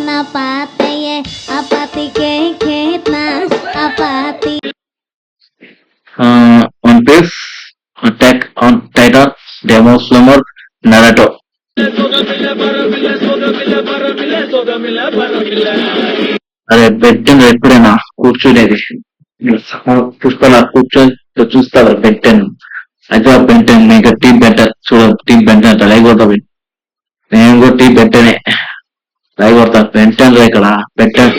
Napataye apati ke khetna apati. One Piece, Attack on Titan, Demon Slayer, Naruto. అరే పెట్టింది ఎప్పుడైనా కూర్చునేది పుష్పల కూర్చొని చూస్తారు పెట్టాను అయితే పెట్టాను మీకు టీ పెట్ట చూడ టీ పెట్టినట్ట లైక్ కొడతా నేను కూడా టీ పెట్టనే లైక్ కొడతా పెట్టాను ఇక్కడ పెట్టాను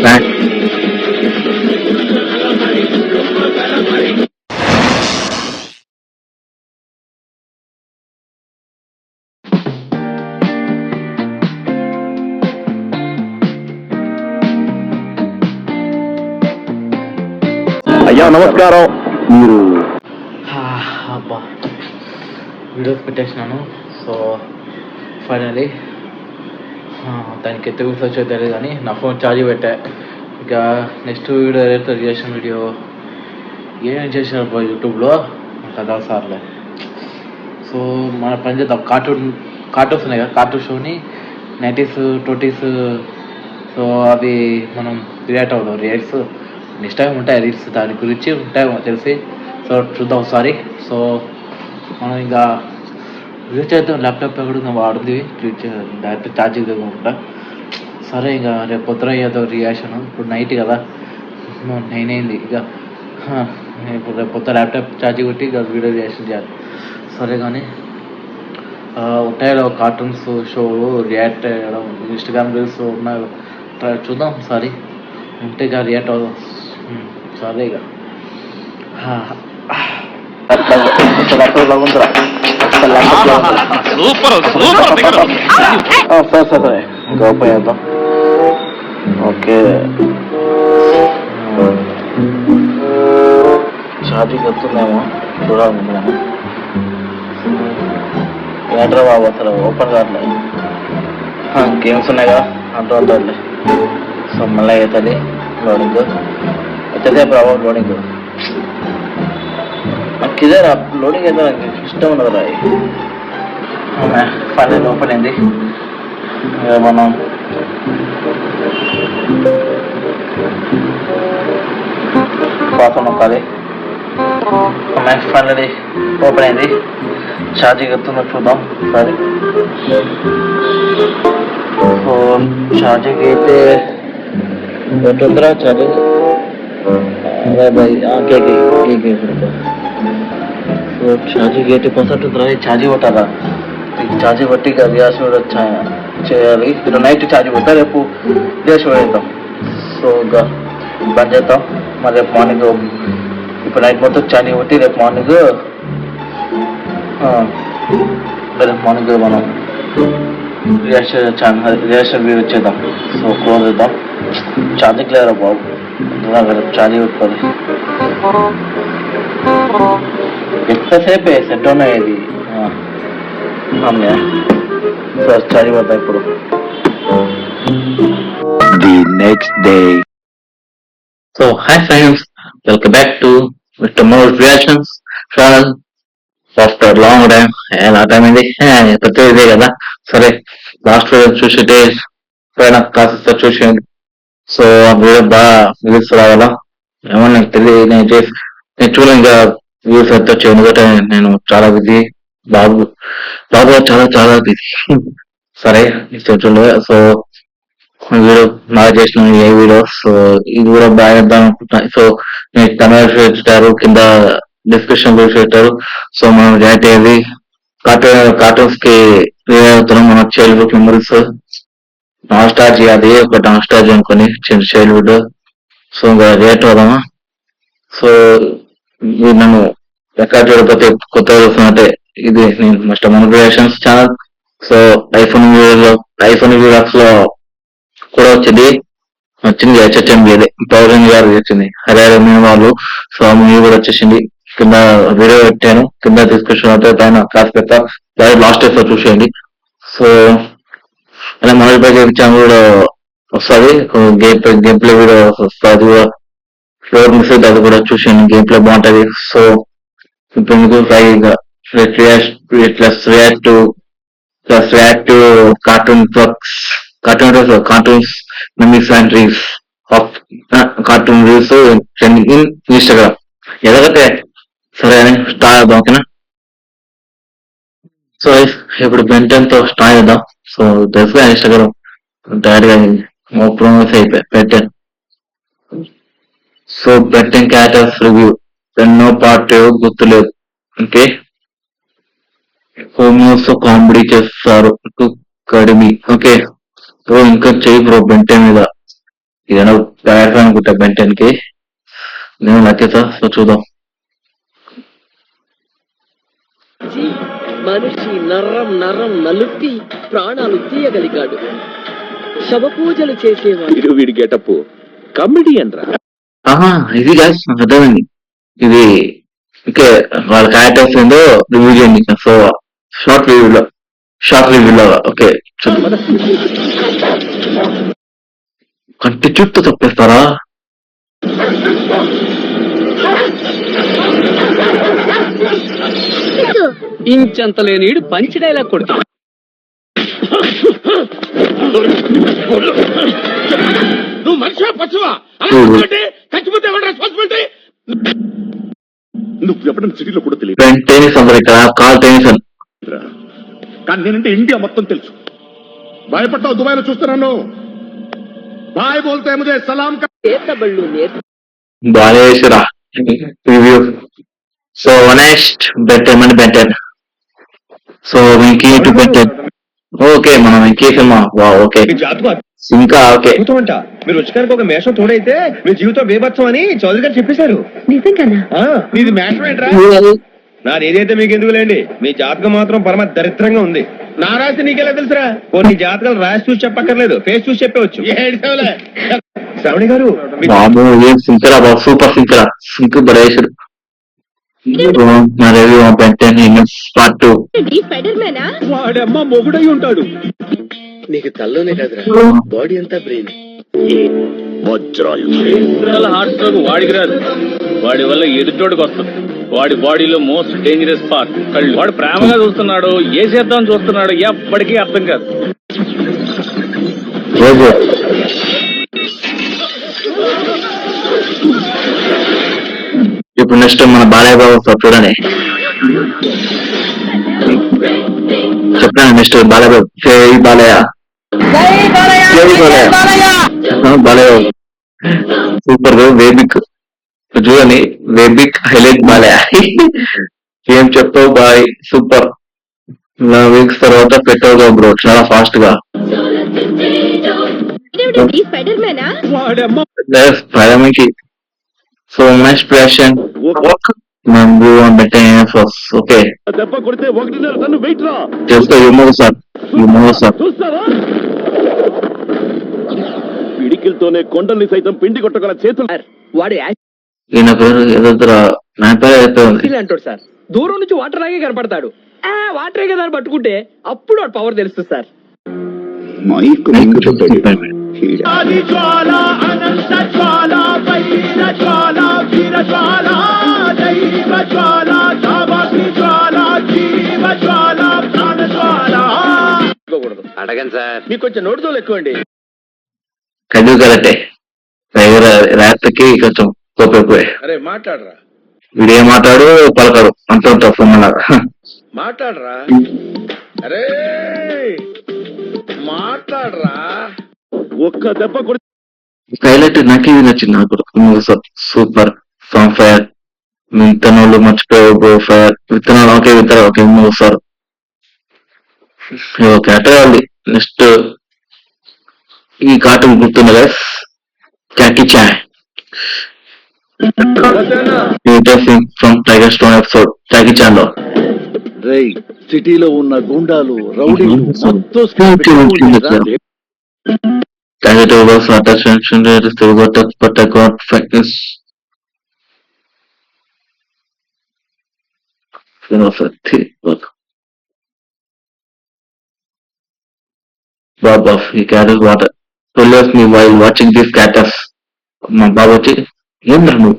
అయ్యా నమస్కారం. మీరు అబ్బా వీడియోస్ పెట్టేసినాను. సో ఫైనలీ దానికి ఎంత వీడియోస్ వచ్చో తెలియదు కానీ నా ఫోన్ ఛార్జ్ పెట్టా. ఇక నెక్స్ట్ వీడియో ఏదైతే రియాక్షన్ వీడియో ఏమేమి చేసినారు యూట్యూబ్లో కదా సార్లే. సో మన పని చేద్దాం. కార్టూన్స్ ఉన్నాయి కదా, కార్టూన్ షోని 90s 20s. సో అవి మనం రియాక్ట్ అవుతాం. రియాక్ట్స్ నెక్స్ట్ టైం ఉంటాయి రీల్స్ దాని గురించి ఉంటాయి తెలిసి. సో చూద్దాం ఒకసారి. సో మనం ఇంకా యూజ్ చేద్దాం. ల్యాప్టాప్ ఎక్కడ వాడుంది డైరెక్ట్ ఛార్జింగ్ దగ్గర. సరే ఇంకా రేపు పొద్దున అయ్యేదో రియాక్షన్. ఇప్పుడు నైట్ కదా, 9 అయింది. ఇక ఇప్పుడు రేపు పొద్దున ల్యాప్టాప్ ఛార్జింగ్ పెట్టి ఇక వీడియో రియాక్షన్ చేయాలి. సరే కానీ ఉంటాయి కార్టూన్స్ షోలు రియాక్ట్ అయ్యడం, ఇన్స్టాగ్రామ్ రీల్స్ ఉన్నాయి. చూద్దాం ఒకసారి ఉంటే ఇక రియాక్ట్ అవుదాం. సరే ఇక సరే ఇంకా ఓపెన్ చేద్దాం. ఓకే ఛార్జింగ్ వస్తుందేమో చూడాలి. ఏంట్రా బాబు అసలు ఓపెన్ కావట్లేదు. గేమ్స్ ఉన్నాయి కదా అంటూ ఉంటారులే. సో మళ్ళీ అవుతుంది లోడింగ్. వచ్చేదే ప్రాబ్లం లోడింగ్. నాకు ఇదే లోడింగ్ అయితే నాకు ఇష్టం ఉండదు రా. ఫైనల్ ఓపెన్ అయింది. మనం పాస్ నొక్కాలి. ఫైనల్ ఓపెన్ అయింది. ఛార్జింగ్ ఎత్తుందో చూద్దాం ఒకసారి. సో ఛార్జింగ్ అయితే ఎట్టుందిరా ఛార్జింగ్? అరే భాయ్ సో ఛార్జింగ్ 80% ఉందిరా. ఛార్జింగ్ కొట్టారా? ఛార్జింగ్ బట్టి ఇక రియాక్షన్ కూడా చేయాలి. ఇప్పుడు నైట్ ఛార్జింగ్ కొట్టా, రేపు రియాక్షన్ పెడతాం. సో ఇంకా బంద్ చేద్దాం. మరి రేపు మార్నింగ్ ఇప్పుడు నైట్ మొత్తం ఛార్జింగ్ బట్టి రేపు మార్నింగ్ మనం రియాక్షన్ వ్యూ వచ్చేద్దాం. సో క్లోజ్ చేద్దాం. ఛార్జింగ్ లేరా బాబు, ఛార్జింగ్ పెట్టుకోవాలి. ఎంతసేపే సెట్ ఉన్నాయి ఇది. సార్ ఛార్జింగ్ పెడతా ఇప్పుడు. The next day. So hi friends, welcome back to mister more reactions channel. After long time. ఎలా టైం అయింది ప్రతి ఇదే కదా. సరే లాస్ట్ వీడియో చూసితే పైన క్లాసెస్ చూసేయండి. సో ఆ వీడియో బాగా వ్యూస్ రావాలా ఏమో నాకు తెలియదు. నేను చూడలే ఇంకా వ్యూస్ ఎంత వచ్చాయి. ఎందుకంటే నేను చాలా బిజీ. బాబు చాలా చాలా బిజీ. సరే చూడలే. సో వీడియో బాగా చేసిన ఏ వీడియో. సో ఇది కూడా బాగా చేద్దాం అనుకుంటున్నాను. సో మీరు కన్వర్ట్ పెట్టారు, కింద డిస్క్రిప్షన్ కూడా పెట్టారు. సో మనం జాయిన్ అయ్యేది కార్టూన్స్ కి అవుతున్నాం. మన చైల్డ్హుడ్ మెమరీస్ నాస్టాలజీ, అది ఒక నాస్టాలజీ అనుకొని చైల్డ్హుడ్. సో ఇంకా రేట్ అవుదామా. సో నన్ను ఎక్కడ చూడకపోతే కొత్త చూస్తున్నట్టే ఇది నేను మిస్టర్ మన creations channel. So iPhone viewers లో కూడా వచ్చింది హెచ్హెచ్ఎంబి పౌరన్ గారు వచ్చింది. హరే మేము వాళ్ళు. సో మూవీ కూడా వచ్చేసింది. కింద వీడియో పెట్టాను, కింద డిస్క్రిప్షన్ అయితే పైన క్లాస్ పెడతా. లాస్ట్ డేస్ లో చూసేయండి. సో అలా మనోజ్ భాయ్ ఛానల్ కూడా వస్తుంది. గేమ్ ప్లే వీడియో వస్తుంది. ఫ్లోర్ మిస్ అయితే అది కూడా చూసేయండి. గేమ్ ప్లే బాగుంటది. సో ఇప్పుడు మీకు react to cartoons memes and reels of cartoon reels trending in Instagram. ఎలాగైతే సరే అని స్టార్ట్ చేద్దాం, ఓకేనా? సో ఇప్పుడు బెంటెన్ తో స్టార్ట్ చేద్దాం. సో తెలుసుగా ఇన్స్టాగ్రామ్ డైరెక్ట్గా ప్రోమోస్ అయిపోయి Ben Ten. So Ben Ten characters review ఎన్నో పార్ట్ గుర్తులేదు. ఓకే, హోమోస్ కామెడీ చేస్తారు కడిమి. ఓకే, సో ఇంకా చెయ్యి బ్రో బెంటెన్ మీద. ఏదైనా బ్యాడ్ అనుకుంటా బెంటెన్ కి, నేను నచ్చేసా. సో చూద్దాం. మనిషి నర్రం నరం నలుపి ప్రాణాలు తీయగలిగాడు. శవపూజలు చేసేవాడు. వీడి గెటప్ కమెడియన్ రా. ఇది గాయస్ నాకు అర్థమైంది. ఇది ఓకే, వాళ్ళ క్యారెక్టర్స్ ఏందో రివ్యూ చేయండి. సో షార్ట్ రివ్యూలో ఓకే చూద్దాం. కంటి చుట్టూ తప్పేస్తారా? ఇంచంత లేనీడు పంచి డైలాగ్ కొడుతా. నువ్వు మనిషివా పశువా? చచ్చిపోతే ఎవరు రెస్పాన్సిబిలిటీ? నువ్వు ఎప్పుడైనా సిటీలో కూడా తెలియదు. టెన్నిస్ అందరు ఇక్కడ కాల్ టెన్నిస్ అని. కానీ నేనంటే ఇండియా మొత్తం తెలుసు. భయపడతావు? దుబాయ్ లో చూస్తున్నాను. బాయ్ బోల్తే ముజే సలాం. చేతబళ్ళు బాగా చేసిరా review. So next Ben Ten. So Venky to Ben Ten. Okay, మనం వెంకీ సినిమా. ఓకే ఇంకా ఓకే. మీరు రుచికారికి ఒక మేషం తోడైతే మీ జీవితం బేబత్సం అని చౌదరి గారు చెప్పేశారు. నీది మేషం ఏంట్రా? నాదేదైతే మీకు ఎందుకులేండి, మీ జాతకం మాత్రం పరమ దరిద్రంగా ఉంది. నా రాసి నీకెలా తెలుసురా? కొన్ని జాతకాలు రాసి చూసి చెప్పక్కర్లేదు, ఫేస్ చూసి చెప్పవచ్చు. శ్రావణి గారు బాబు ఏం సింకరా బాబు, సూపర్ సింకరా, సింక్ బడేసాడు. పార్ట్ 2. వాడమ్మ మొగుడై ఉంటాడు. నీకు తల్లోనే కదరా, బాడీ అంతా బ్రెయిన్. హార్ట్ స్ట్రోక్ వాడికి రాదు, వాడి వల్ల ఎదుటోడికి వస్తుంది. వాడి బాడీలో మోస్ట్ డేంజరస్ పార్ట్ కళ్ళు. వాడు ప్రేమగా చూస్తున్నాడు, ఏ చేద్దాం చూస్తున్నాడు, ఎప్పటికీ అర్థం కాదు. ఇప్పుడు నెక్స్ట్ మన బాలయ్య బాబు చూడండి. చెప్పాను నెక్స్ట్ బాలయ్య బాబు. బాలయ్య సూపర్ గా వేబిక్ చూడండి. వేబిక్ హైలైట్ బాలయ్య. ఏం చెప్తావు బాయ్, సూపర్. వీక్స్ తర్వాత పెట్టవుగా బ్రో చాలా ఫాస్ట్ గా. స్పైడర్మ్యాన్ కి. సో నెక్స్ట్ క్వశ్చన్ ఓకే దెబ్బ కొడితే 1.5 టన్ను వెయిట్ రా. చేస్తా సార్ చూస్తారా? పిడికిలతోనే కొండల్ని సైతం పిండి కొట్టగల చేతులు. వాడు ఈయన పేరు ఏదో నా పేరు అయిపోయింది అంటాడు సార్. దూరం నుంచి వాటర్ లాగే కనపడతాడు. వాటరే కదా అని పట్టుకుంటే అప్పుడు వాడు పవర్ తెలుస్తుంది సార్. అడగండి సార్, మీకు కొంచెం నోటితోలు ఎక్కువ అండి. కళ్ళు కరెక్టే, రాత్రికి కొంచెం కోపైపోయి. అరే మాట్లాడరా. వీడే మాట్లాడు పలకడు అంత ఉంటావు ఫోన్లాగా. మాట్లాడరా. అరే మాట్లాడరా. ఒక్క దెబ్బ కొడి. హైలైట్ నాకు ఇది నచ్చింది. నాకు సూపర్ ఫామ్ ఫైర్. విత్తనాలు మర్చిపోయావు బ్రో. ఫైర్ విత్తనాలు ఓకే మూవ్ సార్. ఓకే అట్రాలి. నెక్స్ట్ ఈ కార్టూన్ గుర్తుంది కదా, క్యాకీ చాయ్ ఫ్రమ్ టైగర్ స్టోన్ ఎపిసోడ్ క్యాకీ చాయ్ లో. సిటీలో ఉన్న గుండాలు రౌడీలు Bob he carries water. Follows me while watching these cactus. మా బాబు వచ్చి ఏం నువ్వు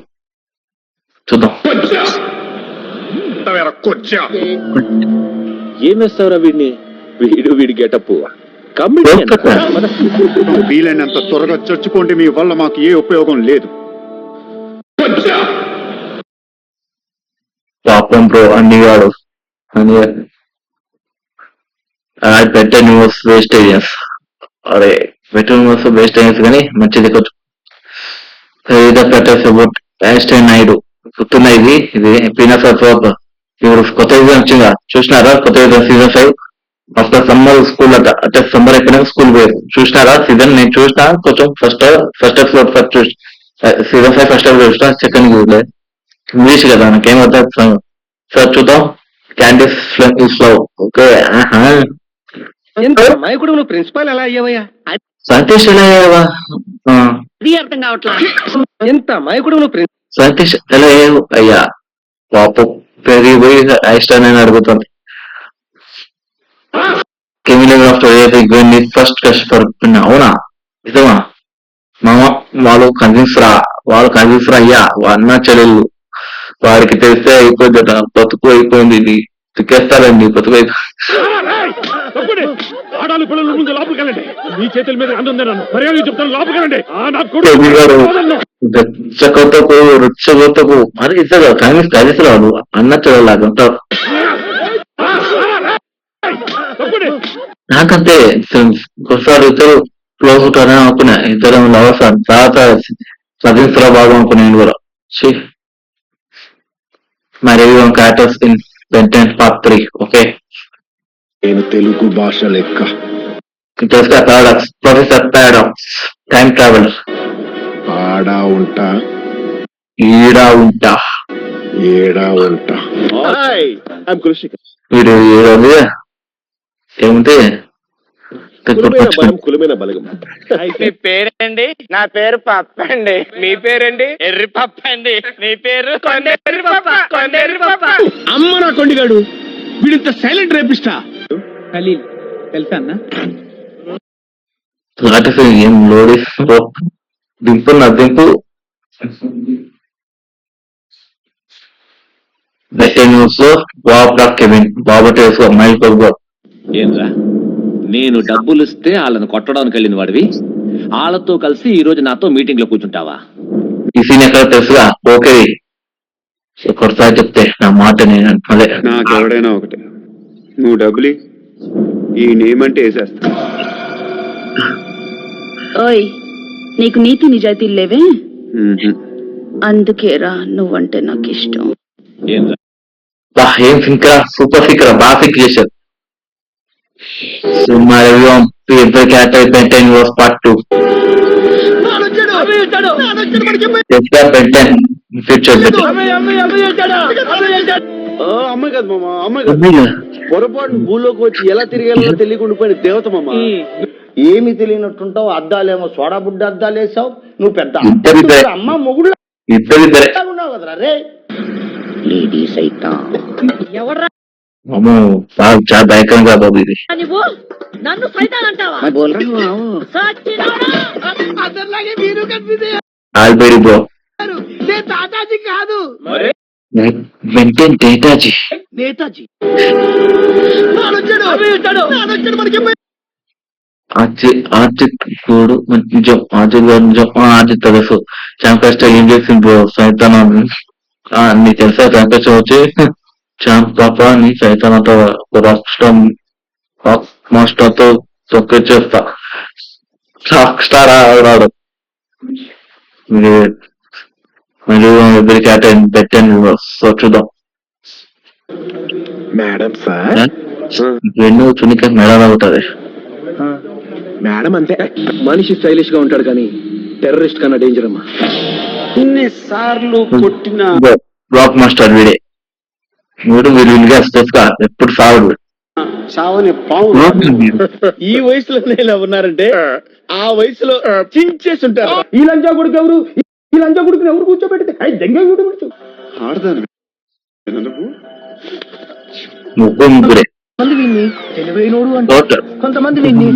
చూద్దాం. ఏమేస్తావురా వీడిని? వీడి గెటప్ వీలైనంత త్వరగా చచ్చిపోండి, మీ వల్ల మాకు ఏ ఉపయోగం లేదు. పాపం బ్రో అన్ని వాడు అని బెటర్ న్యూస్ వేస్టేరియన్స్. అరే బెటర్ న్యూస్ వేస్టేరియన్స్ కానీ మంచిది కొంచెం. ఐన్స్టైన్ నాయుడు గుర్తున్నా ఇది పీనస్ ఇప్పుడు కొత్త సీజన్ వచ్చిందా చూసినారా? కొత్త సీజన్ 5 ఆఫ్టర్ సమ్మర్ స్కూల్ అంటే సమ్మర్ అయిపోయినాక స్కూల్ పోయారు. చూసినారా సీజన్? నేను చూసిన కొంచెం ఫస్ట్ ఎపిసోడ్ చూసి సీజన్ 5 ఫస్ట్ ఎపిసోడ్ చూసిన, సెకండ్ చూడలే. ఇంగ్లీష్ కదా నాకేమవుతుంది సార్ చూద్దాం. క్యాండిస్ ఇస్ లవ్. ఓకే అమాయకుడు నువ్వు ప్రిన్సిపాల్ ఎలా అయ్యావయ్యా? సతీష్ ఎలా అయ్యావా? అర్థం కావట్లా. ఎంత అమాయకుడు నువ్వు సతీష్ ఎలా అయ్యావు? అయ్యా పాపం పెరిగిపోయి ఐస్టైన్ అని అడుగుతుంది. ఫస్ట్ కష్టపడుతున్నా. అవునా నిజమా మామ? వాళ్ళు కన్విన్స్ రా అయ్యా. అన్న చెల్లెళ్ళు వాడికి తెలిస్తే అయిపోయిందట. బతుకు అయిపోయింది, ఇది తిక్కేస్తారండి బతుకు ఆడాలి పిల్లలు ముందు లోపలికెళ్ళండి. మీ చేతుల మీద అందుందన్నాను, మర్యాద చెప్తాను లోపలికెళ్ళండి. రుచ్చగొత్తకు మరి ఇస్తాడు కన్విన్స్ కలిసి రాదు. అన్న చెల్లెలాగా ఉంటారు. నాకంతే ఒకసారి ఇద్దరు క్లోజ్ ఉంటారని అనుకున్నా. ఇద్దరు లవర్స్ తర్వాత సదీన్స్రా బాగా అనుకున్నాను కూడా. మరి characters in Ben 10 Part 3. Okay నేను తెలుగు భాష లెక్క తెలుసుగా. Paradox, professor paradox, time traveller. ఆడా ఉంటా ఈడా ఉంటా ఏడా ఉంటా. వీడు ఏముంటే కులమైన బలగం. మీ పేరండి? నా పేరు పప్ప అండి. మీ పేరండి? ఎర్రి పప్ప అండి. మీ పేరు? కొండెర్రి పప్ప. కొండెర్రి పప్ప. అమ్మ నా కొండిగాడు వీడింత సైలెంట్ రేపిస్టా. ఖలీల్ తెలుసా అన్న? ఏం లోడి దింపు నా దింపు. న్యూస్ లో కెవిన్ బాబట్ వేసుకో మైల్ కొడుకో. ఏంరా నేను డబ్బులు ఇస్తే వాళ్ళని కొట్టడానికి వెళ్ళిన వాడివి, వాళ్ళతో కలిసి ఈ రోజు నాతో మీటింగ్ లో కూర్చుంటావా? ఈ సీన్ ఎక్కడ తెలుసుగా. ఓకే ఒకసారి చెప్తే నా మాట నేను అదే. నాకు ఎవడైనా ఒకటే, నువ్వు డబ్బులి ఈ నేమ్ అంటే వేసేస్తా. ఓయ్ నీకు నీతి నిజాయితీలు లేవే, అందుకేరా నువ్వంటే నాకు ఇష్టం. ఏంరా ఏం ఫింకరా, సూపర్ ఫింకరా, బాగా ఫిక్ చేశారు. సినిమా రివ్యూ ఇద్దరు character Ben 10 was Part 2. Future అమ్మాయి కదా మామ, అమ్మాయి పొరపాటు భూలోకి వచ్చి ఎలా తిరిగేలా తెలియకుండా పోయిన దేవత మామ. ఏమి తెలియనట్టుంటావు. అద్దాలేమో సోడా బుడ్డ అద్దాలు వేసావు. నువ్వు పెద్ద అమ్మ మొగుడు ఉన్నావు కదరా రే. లేడీస్ అయితే చాలా భయంకరంగా బాబు ఇది. నన్ను సైతాన్ అంటావా? ఆల్బెరీ బ్రో తాతాజీ కాదు, మెయింటైన్ నేతాజీ. నేతాజీ ఆర్జిత్ కూడా నిజం. ఆర్జిత్ తెలుసు. చాంపేస్ట ఏం చేసింది బ్రో సైతాన్ నీకు తెలుసా? చాంపేస్ట వచ్చి పాప నీ సైతాన్ అంతా మాస్టర్ తో తొక్కిచ్చేస్తా. రాక్ స్టార్ ఆడాడు. ఎవ్రీ క్యాటన్ బెట్టన్ సో చూద్దాం. మేడం సార్, వెన్ను చునిక మేడం అవుతుంది. మేడం అంతే. మనిషి స్టైలిష్ గా ఉంటాడు కానీ టెర్రరిస్ట్ కన్నా డేంజర్ అమ్మా. ఇన్నిసార్లు కొట్టిన బ్లాక్ మాస్టర్ వీడే. వీడు వీలుగా స్టెప్గా ఎప్పుడు సాగుడు. చావని పావు. ఈ వయసులో ఇలా ఉన్నారంటే ఆ వయసులో చించేసి ఉంటారు. ఈ లంచా కొడుకు ఎవరు? ఈ లంచా కొడుకుని ఎవరు కూర్చోబెడితే దెంగ ఆడదాను. ముగ్గురే తెలివైనోడు అంటారు, కొంతమంది వీన్ని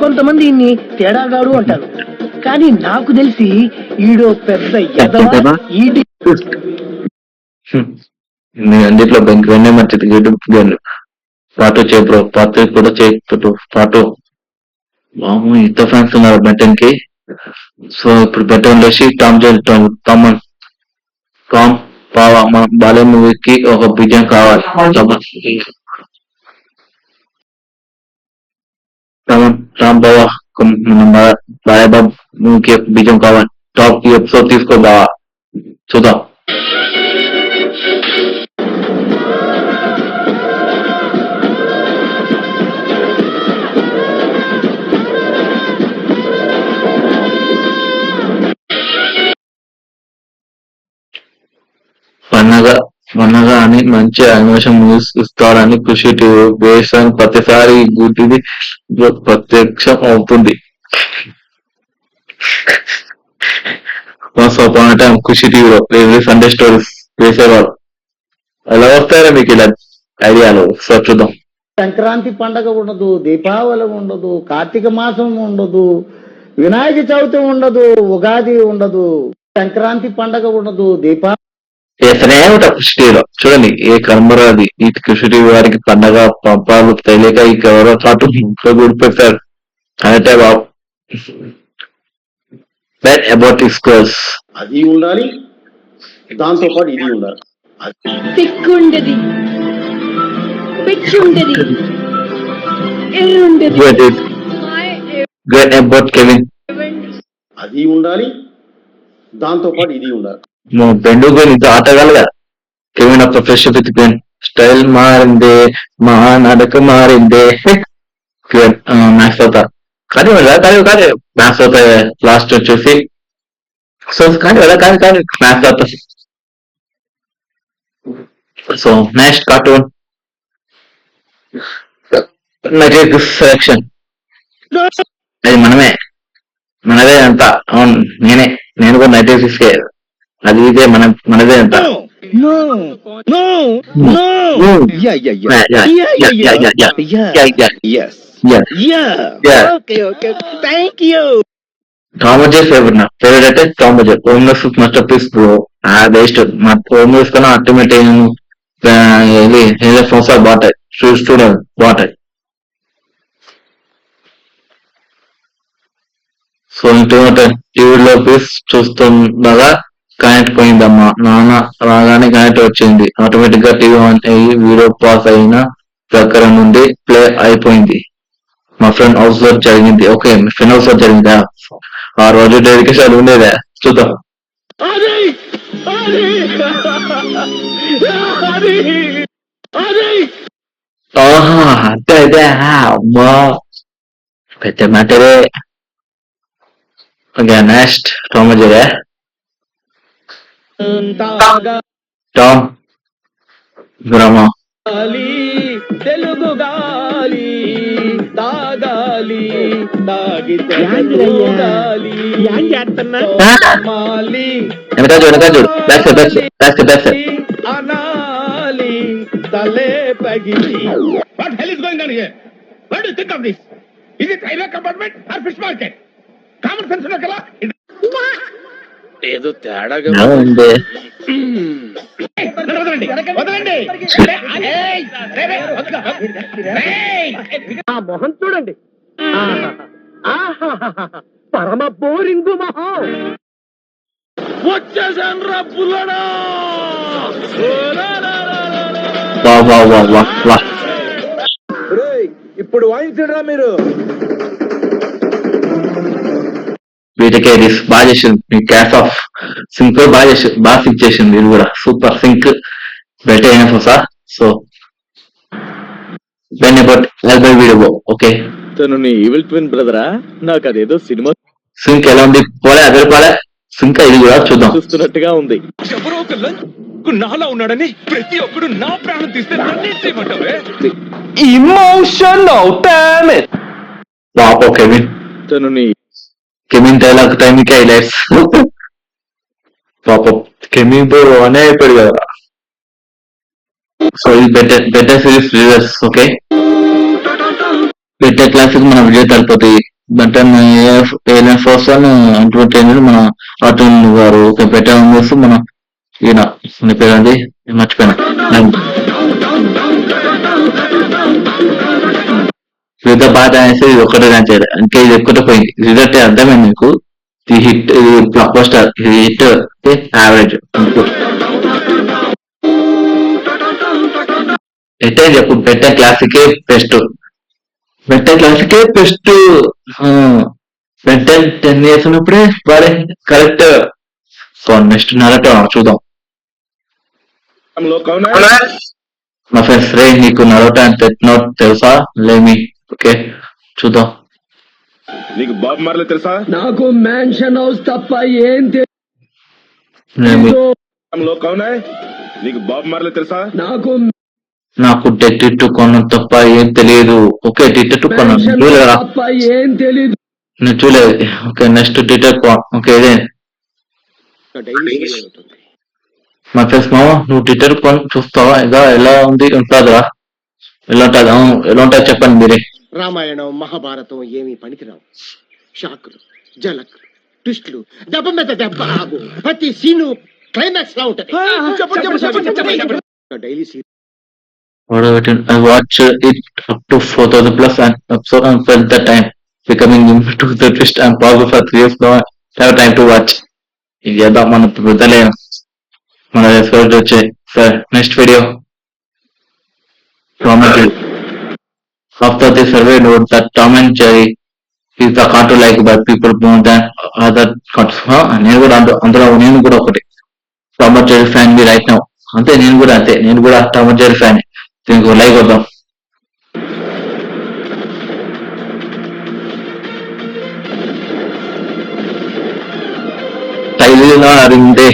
కొంతమంది ఇన్ని తేడాగాడు అంటారు. కానీ నాకు తెలిసి ఈడో పెద్ద అన్నిట్లో వెన్నే మంచిది. పాటు చేయి బ్రో, పాటు కూడా చేయి పాటు. వాము ఇంత ఫ్యాన్స్ ఉన్నారు బెటన్ కి. సో ఇప్పుడు బెటన్ వచ్చి టామ్ పావా మన బాలే మూవీకి ఒక విజయం కావాలి. రామ్ బావా బాలయ్యబాబు మూవీకి విజయం కావాలి. టాప్ ఎపిసోడ్ తీసుకో బావా, చూద్దాం. వన్నగా అని మంచి అనిమేషన్ మూవీస్ ఇస్తారని కృషి టీవీ వేసాను. ప్రతిసారి గుడ్డిది ప్రత్యక్షం అవుతుంది. కృషి టీవీలో ఎవ్రీ సండే స్టోరీస్ వేసేవారు. ఎలా వస్తాయో మీకు ఇలా ఐడియాలు సార్ చూద్దాం. సంక్రాంతి పండగ ఉండదు, దీపావళి ఉండదు, కార్తీక మాసం ఉండదు, వినాయక చవితి ఉండదు, ఉగాది ఉండదు, సంక్రాంతి పండగ ఉండదు, చేస్తూనే ఉంటాం కృషి టీవీలో. చూడండి ఏ కర్మరాది ఈ కృషి టీవీ వారికి పండగ పంపాలు తెలియక ఈ ఎవరో చాటు గుడిపెట్టారు అంటే బాబు. అబౌట్ స్కోర్స్ అది ఉండాలి, దాంతో పాటు ఇది ఉండాలి. తిక్కుండది, పిచ్చుండది, ఎర్రుండది. Good about Kevin. అది ఉండాలి, దాంతో పాటు ఇది ఉండాలి. బెండు గోల్ ఇంత ఆటగాలుగా కెవిన్ ఒక ఫ్రెష్ విత్ పెన్ స్టైల్ మారిందే, మా నడక మారిందే. మ్యాక్స్ అవుతా కానీ కానీ మ్యాక్స్ అవుతాయి లాస్ట్ వచ్చేసి. సో కానీ కానీ మ్యాక్స్ అవుతా. సో నెక్స్ట్ కార్టూన్ సెలెక్షన్ అది మనదే అంతా. అవును నేను కూడా 96 అది ఇదే మనదే అంతా. టామజే ఫేవరెట్ అయితే టామజే. Homeless masterpiece bro. Best మా హోమ్లెస్ కన్నా అల్టిమేట్ సంవత్సరాలు బాగుంటాయి, స్టూడెంట్ బాగుంటాయి. సో టీవీలో పీస్ చూస్తుండగా కనెక్ట్ పోయిందమ్మా. నాన్న రాగానే కనెక్ట్ వచ్చింది. ఆటోమేటిక్ గా టీవీ ఆన్ అయ్యి వీడియో పాస్ అయిన దగ్గర నుండి ప్లే అయిపోయింది. మా ఫ్రెండ్ హౌస్ లో జరిగింది. ఓకే మీ ఫ్రెండ్ హౌస్ లో జరిగిందా? ఆ రోజు డెడికేషన్ ఉండేదా? చూద్దాం. అదే అమ్మా పెద్ద మ్యాటరే. ఓకే నెక్స్ట్ టామజే. టామ్ గ్రామా తెలుగు గాలి తాగాలి తాగితే చూడు అనాలి తలే పగిలి. What hell is going on here? What do you think of this? Is it railway compartment or fish market? Common sense ఉన్నా కదా. ఏదో తేడాగా ఉంది. వదలండి. ఆ మొహం చూడండి, పరమ బోరింగు మొహం. వచ్చేసాను రా పుల్లడా. ఇప్పుడు వాయించరా మీరు. వీటికే బాగా చేసింది. క్యాష్ ఆఫ్ సింక్ బాగా సింక్ చేసింది. ఇది కూడా సూపర్ సింక్ బెటర్ అయినా sir. So then about video. Okay తను నీ ఈవిల్ ట్విన్ బ్రదరా? నాకు అదేదో సినిమా సింక్ ఎలా ఉంది? పోలే అదే పోలే సింక్. ఇది కూడా చూద్దాం. చూస్తున్నట్టుగా ఉంది. ఎవరో ఒక నాలా ఉన్నాడని ప్రతి ఒక్కడు నా ప్రాణం తీస్తే నన్నేసేయమంటావే? Emotional damage. వాపో కెవిన్. తను నీ కెమిన్ డైలాగ్ టైంకి హైలైట్స్. పాపం కెమిన్ తో అనే అయిపోయాడు కదా. సో ఇది better series reviews. Okay better classic మన వీడియో తడిపోతాయి. బటన్ ఫస్ట్ వన్ ఎంటర్టైన్మెంట్ మన అటన్ గారు. ఓకే బెటర్ మూవీస్ మన ఈయన పేరు అండి మర్చిపోయినా. వివిధ బాధ అనేసి ఇది ఒకటే ర్యాంక్ చేయలేదు, ఇంకా ఇది ఒక్కటే పోయింది. రిజల్ట్ అర్థమైంది మీకు. ఇది హిట్, ఇది బ్లాక్ బస్టర్, ఇది హిట్ యావరేజ్. ఎట్టే చెప్పు, బెటర్ క్లాసికే బెస్ట్, బెటర్ క్లాసికే బెస్ట్. బెటర్ 10 years ఉన్నప్పుడే వాడే కరెక్ట్. సో నెక్స్ట్ నరట చూద్దాం. మా ఫ్రెండ్స్ రే, నీకు నరోటా అండ్ డెత్ నోట్ తెలుసా? లేమి. ఓకే చూద్దాం. నీకు బాబు మార్లే తెలుసా? నాకు మ్యాన్షన్ హౌస్ తప్ప ఏం లేమి. నీకు బాబు మార్లే తెలుసా? నాకు డెట్ కొనం తప్ప ఏం తెలియదు. ఓకే టికెట్ కొనం చూడలేదా? తప్ప ఏం తెలీదు. నేను చూడలేదు. ఓకే నెక్స్ట్ టికెట్ ఓకే ఇదే. మా ఫ్రెండ్స్ మామ, నువ్వు టికెట్ కొని చూస్తావా? ఇంకా ఎలా ఉంది ఉంటుందా? ఎలా ఉంటుంది? ఎలా ఉంటుంది చెప్పండి మీరే. రామాయణం మహాభారతం ఏమీ పనికిరావు. షాకులు, జలకులు, ట్విస్టులు, దెబ్బ మీద దెబ్బ ఆగు. ప్రతి సీను క్లైమాక్స్ లా ఉంటది. Daily I watched it up to 4,000 plus and episode and felt the time becoming to the twist and powerful for 3 years now. Have time to watch. ఇది ఏదో మన వృద్ధలేను మన ఎపిసోడ్ వచ్చాయి. Sir next video. Tom and Jerry. After the survey note that Tom and Jerry is the cartoon like by people more than other cartoons. నేను కూడా అందులో నేను కూడా ఒకటి Tom and Jerry fan be right now. అంతే, నేను కూడా అంతే, నేను కూడా Tom and Jerry ఫ్యాన్. దీనికి లైక్ వద్దాం. మారిందే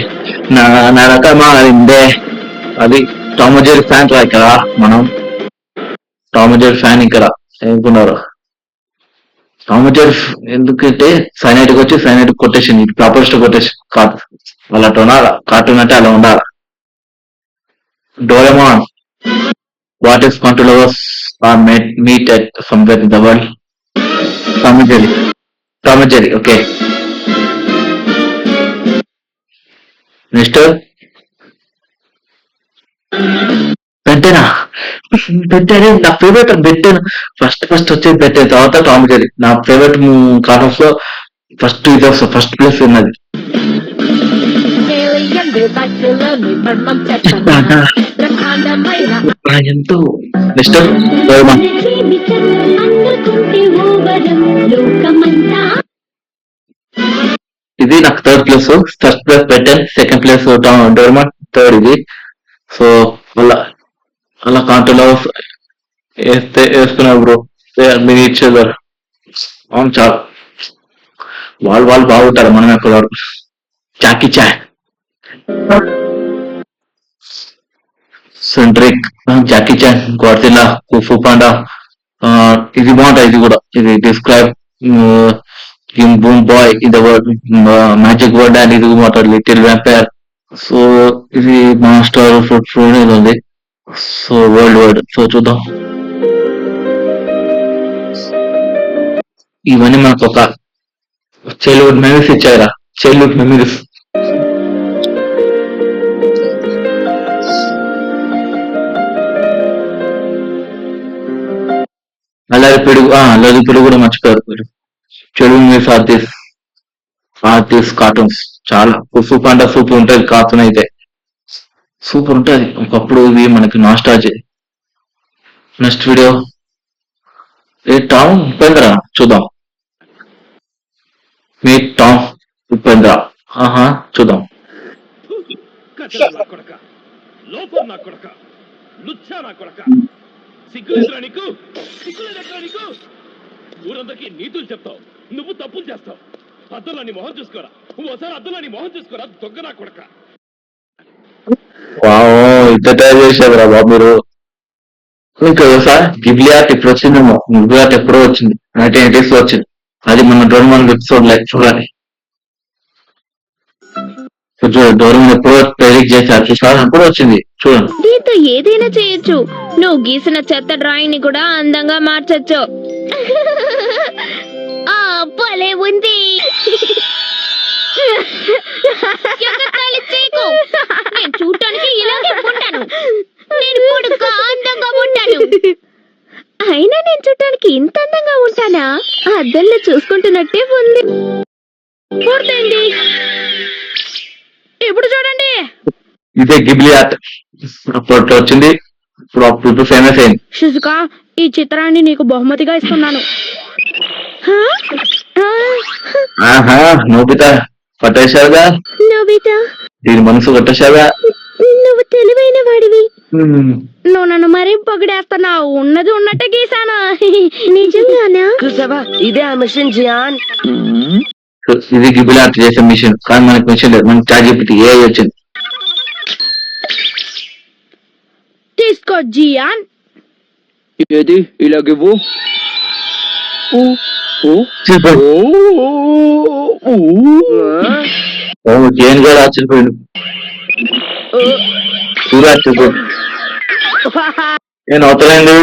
నా నరక మారిందే. అది టామ్ అండ్ జెర్రీ ఫ్యాన్ రా ఇక్కడ. మనం టామ్ అండ్ జెర్రీ ఫ్యాన్ ఇక్కడ ఏమనుకున్నారు? టామ్ అండ్ జెర్రీ ఎందుకంటే సైనైట్ వచ్చి సైనైట్ కొటేషన్, ఇది ప్రాపర్ కొటేషన్ కాదు. వాళ్ళ అట్లా ఉండాలా, కార్టూన్ అంటే అలా ఉండాలా. Doraemon, what is controllers are meet at somewhere in the world? Tom and Jerry. Tom and Jerry, okay. Next. బెట్టెనా? బెట్టెనే నా ఫేవరెట్. బెట్టెన్ ఫస్ట్ వచ్చేది బెట్టెన్, తర్వాత టామ్ జెర్రీ. నా ఫేవరెట్ కార్టూన్స్ లో ఫస్ట్ ఇది వస్తుంది, ఫస్ట్ ప్లేస్ ఉన్నది. ఎంతో నెక్స్ట్ ఇది నాకు third place. First place Ben ten, second place Doraemon, third ఇది. సో అలా కాంటలో వేస్తున్నారు బ్రో. మినిట్ చదర్ అవును, చాలు వాళ్ళు బాగుంటారు, మనం ఎక్కడ వరకు. Jackie Chan, centric, Jackie Chan, Godzilla, kung fu panda. ఇది బాగుంటాయి. ఇది కూడా ఇది describe boom boy in the word magic word and ఇది బాగుంటుంది లిటిల్ వ్యాంపైర్. సో ఇది మాస్టర్ ఫుడ్ ఉంది. So world. సో చూద్దాం. ఇవన్నీ మనకు ఒక చైల్డ్హుడ్ మెమరీస్ ఇచ్చారా, చైల్డ్హుడ్ మెమరీస్. అల్లరి పిడుగు కూడా మర్చిపోయారు. చెడు మెమరీస్ ఆర్టిస్ట్ కార్టూన్స్ చాలా సూపర్ అంటే సూపర్ ఉంటుంది. కార్టూన్ అయితే సూపర్ ఉంటుంది. ఒకప్పుడు ఇవి మనకి నాస్టాలజీ. నెక్స్ట్ వీడియో ఏ టామ్ ఉపేంద్ర చూద్దాం. మీ టామ్ ఉపేంద్ర చూద్దాం. ఊరందరికీ నీతులు చెప్తావు, నువ్వు తప్పులు చేస్తావు. అద్దంలో నీ మొహం చూసుకోరా, ఓసారి అద్దంలో నీ మొహం చూసుకోరా, దొంగ నా కొడక. ఇంత టైం చేసేదిరా బాబు మీరు. ఇంకా సార్ గిబ్లీ ఆర్ట్ ఇప్పుడు వచ్చిందేమో. గిబ్లీ ఆర్ట్ ఎప్పుడో వచ్చింది, 1980s లో వచ్చింది. అది మన డోరేమాన్ ఎపిసోడ్ లైక్ చూడాలి. డోరేమాన్ ఎప్పుడో ప్రెడిక్ట్ చేశారు, చూసారు అప్పుడు వచ్చింది చూడండి. దీంతో ఏదైనా చేయొచ్చు. నువ్వు గీసిన చెత్త డ్రాయింగ్ ని కూడా అందంగా మార్చొచ్చు. భలే ఉంది. నేను చూడటానికి ఇలాగే ఉంటాను. నేను పొడుగ్గా అందంగా ఉంటాను. అయినా నేను చూడటానికి ఇంత పూర్తయింది. ఇప్పుడు చూడండి. ఇదే గిబ్లీ ఆర్ట్. అప్పట్లో వచ్చింది, ఇప్పుడు ఫేమస్ అయింది. షిజుక, ఈ చిత్రాన్ని నీకు బహుమతిగా ఇస్తున్నాను. హా? ఆ, ఆహా, నోబితా పట్టేశావుగా, నోబితా, దీని మనసు కొట్టేశావుగా. నువ్వు తెలివైన వాడివి. నువ్వు నన్ను మరీ పొగిడేస్తున్నావు. ఉన్నది ఉన్నట్టే గీసాను. నిజంగానా? ఇదే ఆ మిషన్ జియాన్. ఇది గిబిల్ ఆర్ట్ చేసే మిషన్, కానీ మనకి మిషన్ లేదు, మనకి చాట్ ఏ వచ్చింది. తీసుకో జియాన్. ఏది ఇలాగివ్వు. జైన్ కూడా ఆశ్చర్యపోయాడు, సూర్య ఆశ్చర్యపోయాడు. నేను అవతలేదు.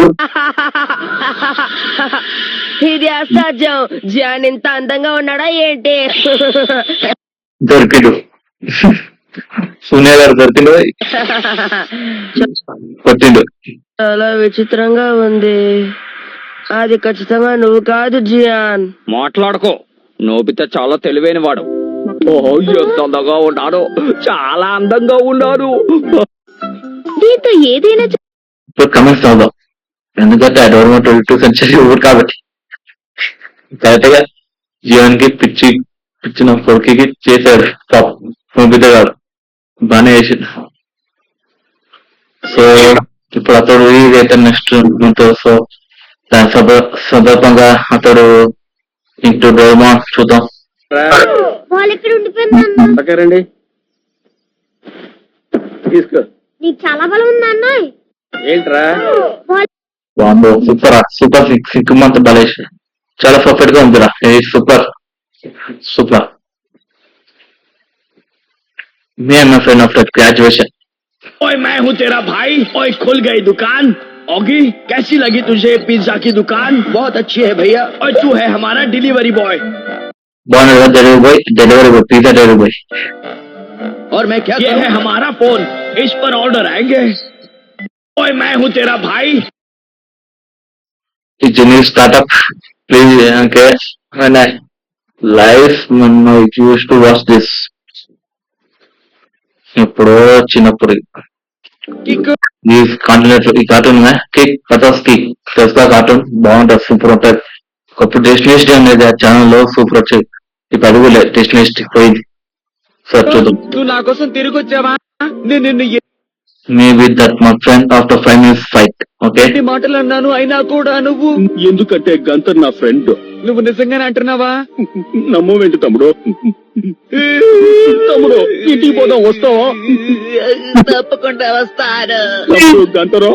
ఇది అసాధ్యం. జియాన్ ఇంత అందంగా ఉన్నాడా ఏంటి? దొరికిడు, సూర్య గారు దొరికిండు, కొట్టిండు. చాలా విచిత్రంగా ఉంది. అది ఖచ్చితంగా నువ్వు కాదు జియాన్. మాట్లాడుకో. నోబితా చాలా తెలివైన వాడు. ఓహో, ఎంత అందంగా ఉన్నాడు, చాలా అందంగా ఉన్నాడు. దీంతో ఏదైనా ఇప్పుడు కమెంట్స్ అవుదాం, ఎందుకంటే ఆ డోర్మెంట్ 22 సెంచరీ ఊరు కాబట్టి. కరెక్ట్ గా జీవన్ కి పిచ్చిన కొడుకుకి చేశాడు నోబితా గారు, బాగానే చేసిండు. సో ఇప్పుడు అతడు ఇదైతే నెక్స్ట్ సో దాని సందర్భంగా అతడు ఇంటూ డోర్మాన్ చూద్దాం. వాళ్ళు ఇక్కడ ఉండిపోయింది. రండి, తీసుకో. నీకు చాలా బలం ఉంది అన్న. ఏంట్రా? వాంబో సూపర్ సిక్కుమంత బలేష్, చాలా పర్ఫెక్ట్ గా ఉందిరా. Super super. మీ అన్న ఫ్రెండ్ ఆఫ్టర్ గ్రాడ్యుయేషన్. ओए मैं हूँ तेरा भाई। ओए खुल गई दुकान। ओगी कैसी लगी तुझे पिज्जा की दुकान? बहुत अच्छी है भैया। और तू है हमारा डिलीवरी बॉय। బాగున్నాడు delivery boy, pizza delivery boy. और मैं क्या? ये है हमारा फोन, इस पर ऑर्डर आएंगे। ओए मैं हूँ तेरा भाई। It's a new startup. Please, okay. When I live, I used to watch this. ఎప్పుడో చిన్నప్పుడు ఈ కార్టూన్ కిక్ పటాస్కి తెలుసా? కార్టూన్ బాగుంటుంది, సూపర్ ఉంటుంది. ఒకప్పుడు డెస్టినేషన్ అనేది ఆ ఛానల్ లో సూపర్ వచ్చేది. ఇప్పుడు అడుగులే, డెస్టినేషన్ పోయింది. సార్ చూద్దాం. నువ్వు నా కోసం తిరిగి వచ్చావా? నేను నిన్ను maybe that my friend after 5 minutes fight. Okay, ఎన్ని మాటలు అన్నాను, అయినా కూడా నువ్వు ఎందుకంటే గంతర్ నా ఫ్రెండ్. నువ్వు నిజంగానే అంటున్నావా? నమ్మవేంటి తమ్ముడు? తమ్ముడు ఇంటికి పోదాం, వస్తావా? తప్పకుండా వస్తాను. తమ్ముడు గంతరో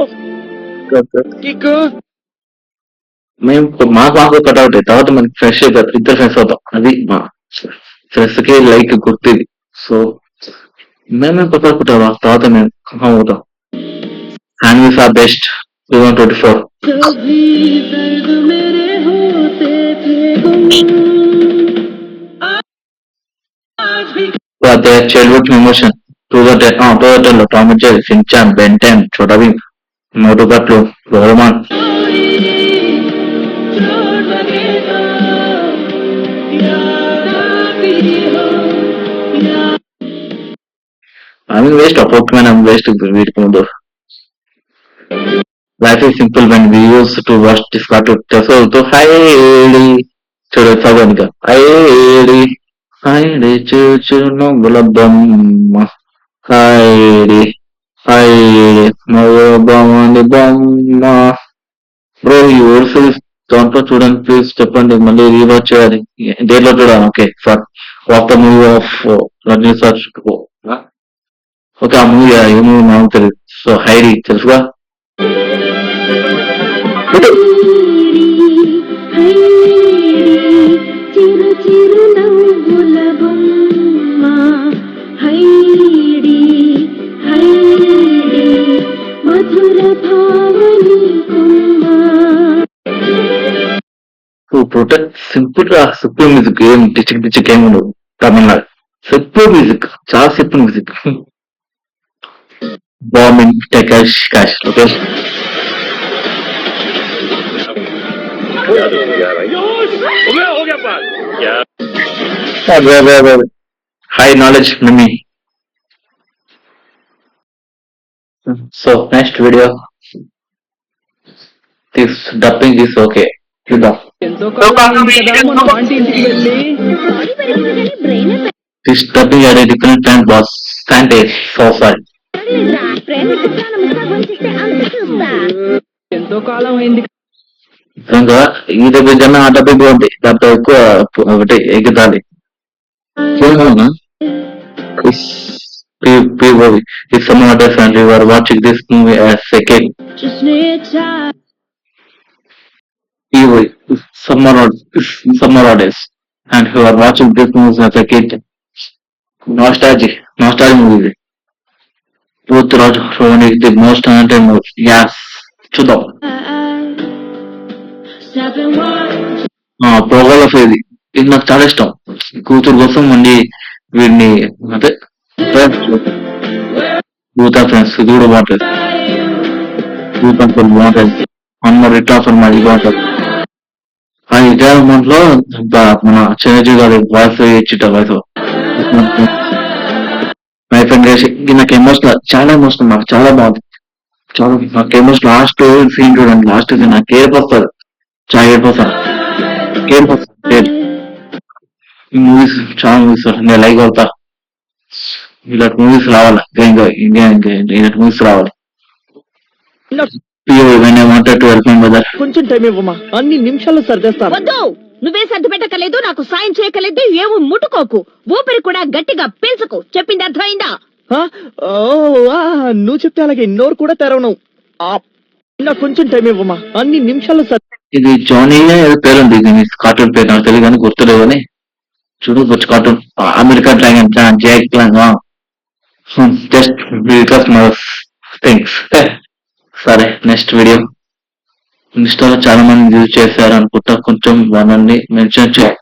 కిక్కు. మేము మాకు కట్అవుట్ తర్వాత మనకి ఫ్రెష్ అవుతారు, ఇద్దరు ఫ్రెండ్స్ అవుతాం. అది మా ఫ్రెండ్స్ కి లైక్ గుర్తుంది. సో మేము పట్టుకుంటావా, తర్వాత మేము కన్ఫర్మ్ అవుతాం. Hands are best 2024. their childhood emotion. 2010 లో Tom and Jerry, Shinchan, Ben 10, Chhota Bheem, Motu Patlu, Doraemon. I'm waste of Pokemon, I'm waste వీటికి ముందు. Life is simple when we used to watch this cartoon. So Heidi చూడు చదవనుక Heidi చూచు నవ్వుల బొమ్మ, Heidi Heidi నవ్వుల బొమ్మ. Bro ఈ వర్డ్స్ దాంట్లో చూడండి ప్లీజ్, చెప్పండి. మళ్ళీ రీవాచ్ చేయాలి, దేంట్లో చూడాలి? Okay sir, after movie of Rajani sir. Okay, ఆ మూవీ ఏ మూవీ నాకు తెలియదు. సో హైడి తెలుసుగా. సింపుల్ గా సింపుల్ మ్యూజిక్, ఏం డిస్టిక్ ఏమి ఉండదు. తమిళనాడు సింపుల్ మ్యూజిక్, చాలా simple music. Bombing టెకాష్ cash. Okay, हो गया पास। high knowledge Mimi. So next video, this dubbing is okay. చూద్దాం. ఎంతో కాలం అయింది కదా మనం ఆంటీ ఇంటికి వెళ్ళి. This dubbing at a different time was fantastic. So sorry. ఎంతో కాలం అయింది. ఇంకా ఈ డబ్బింగ్ కన్నా ఆ డబ్బింగ్ బాగుంది. దాంట్లో ఎక్కువ ఒకటి ఎగుతాలి. If someone others and you are watching this movie as a kid, summer others and who are watching this movie as a kid, nostalgic movie. Both Rowan is the most talented movie. Yes, చూద్దాం. Programme of ఇది నాకు చాలా ఇష్టం. కూతురు కోసం మళ్ళీ వీడిని అంటే భూతా ఫ్రెండ్స్ ఇది కూడా బాగుంటుంది. భూతాంపల్ బాగుంటుంది. అన్న రిటాఫర్ మరి బాగుంటుంది. ఆ ఇదే అమౌంట్ లో మన చిరంజీవి గారి వాయిస్ ఇచ్చిట వాయిస్ మై ఫ్రెండ్ నాకు ఎమోషనల్ చాలా ఎమోషనల్ నాకు చాలా బాగుంది. చాలా నాకు ఎమోషనల్ లాస్ట్ సీన్ చూడండి. లాస్ట్ సీన్ నాకు ఏర్పొస్తుంది. చాలా ఏర్పొస్తాను మూవీస్ చాలా మూవీస్ నేను లైక్ అవుతా. ఇలాంటి మూవీస్ రావాలి. ఇలాంటి మూవీస్ రావాలి. కొంచెం టైం ఇవ్వమా, అన్ని నిమిషాలు సర్దేస్తాను. వద్దు, నువ్వే సర్ది పెట్టకలేదు, నాకు సాయం చేయకలేదు, ఏమో ముట్టుకోకు, ఊపిరి కూడా గట్టిగా పీల్చకు. చెప్పింది అర్థమైందా? నువ్వు చెప్తే అలాగే నోరు కూడా తెరవను. నాకు కొంచెం టైం ఇవ్వమా, అన్ని నిమిషాలు ఇది జానీ పేరుంది. ఇది కార్టూన్ పేరు నాకు తెలియదు కానీ గుర్తులేదు అని చూడవచ్చు. Cartoon American dragon Jack plan just because my things. సరే నెక్స్ట్ వీడియో ఇన్స్టాలో చాలా మంది యూజ్ చేశారు అనుకుంటా. కొంచెం వాళ్ళని మెన్షన్ చేయాలి.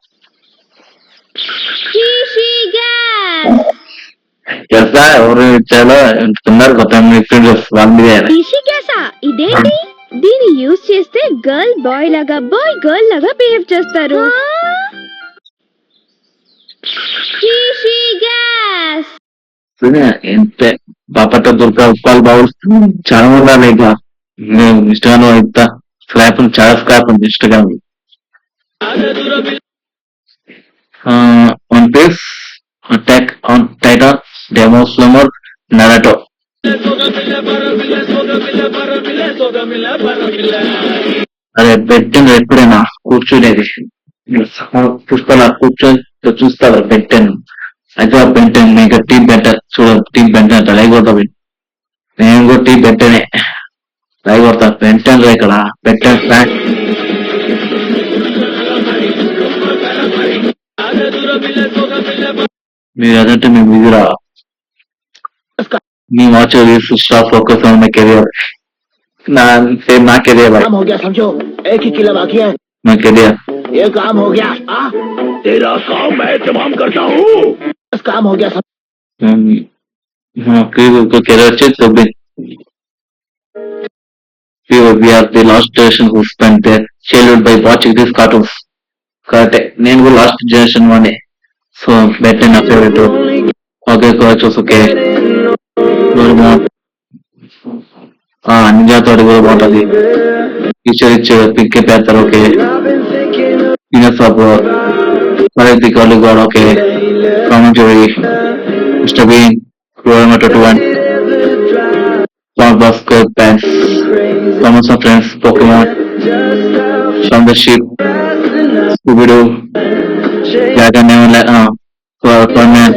ఎవరు ఇచ్చారో ఉన్నారు కొత్త వాళ్ళ మీద. ఇదేంటి? దీన్ని యూజ్ చేస్తే గర్ల్ బాయ్ లాగా, బాయ్ గర్ల్ లాగా బిహేవ్ చేస్తారు. ఎంతే బాపట్ల దుర్గా ఉప్పాలు బాగులు చాలా ఉండాలి. ఇక నేను ఇన్స్టాగ్రామ్ ఇంత స్క్రాప్ చాలా స్క్రాప్ ఉంది Instagram. One Piece Attack on Titan Demon Slayer Naruto. అరే పెట్టింది ఎప్పుడైనా కూర్చునేది పుష్పలా కూర్చొని చూస్తారు. పెట్టాను అయితే పెట్టాను మీకు టీం పెట్టారు చూడ. టీం పెట్టాను లైక్ కొడతా. నేను కూడా టీం పెట్టానే లైక్ కొడతా. పెట్టాను ఇక్కడ పెట్టాను. మీరు అదంటే మేము ఇది రా मी watch stop focus on my career. ना career भाई. काम हो गया समझो, एक ही किला बाकी है. मैं career. ये काम हो गया. तेरा काम मैं तमाम करता हूँ. काम हो गया. हाँ career चेंज तो भी. We are the last generation who spent their childhood by watching these cartoons. Correct. నేను కూడా లాస్ట్ జనరేషన్ వాడే. సో బెటర్ నా ఫేవరెట్. Okay coach okay. నిజాతో కూడా బాగుంటది. టీచర్ ఇచ్చే పింకే పేస్తారు ఓకే. మరైతే కాలు కూడా ఓకే. కామెంటరీ మిస్టర్ బీన్ క్రోమేటో 21 basket pants commons of friends Pokemon Shaun the sheep Scooby Doo dragon Perman.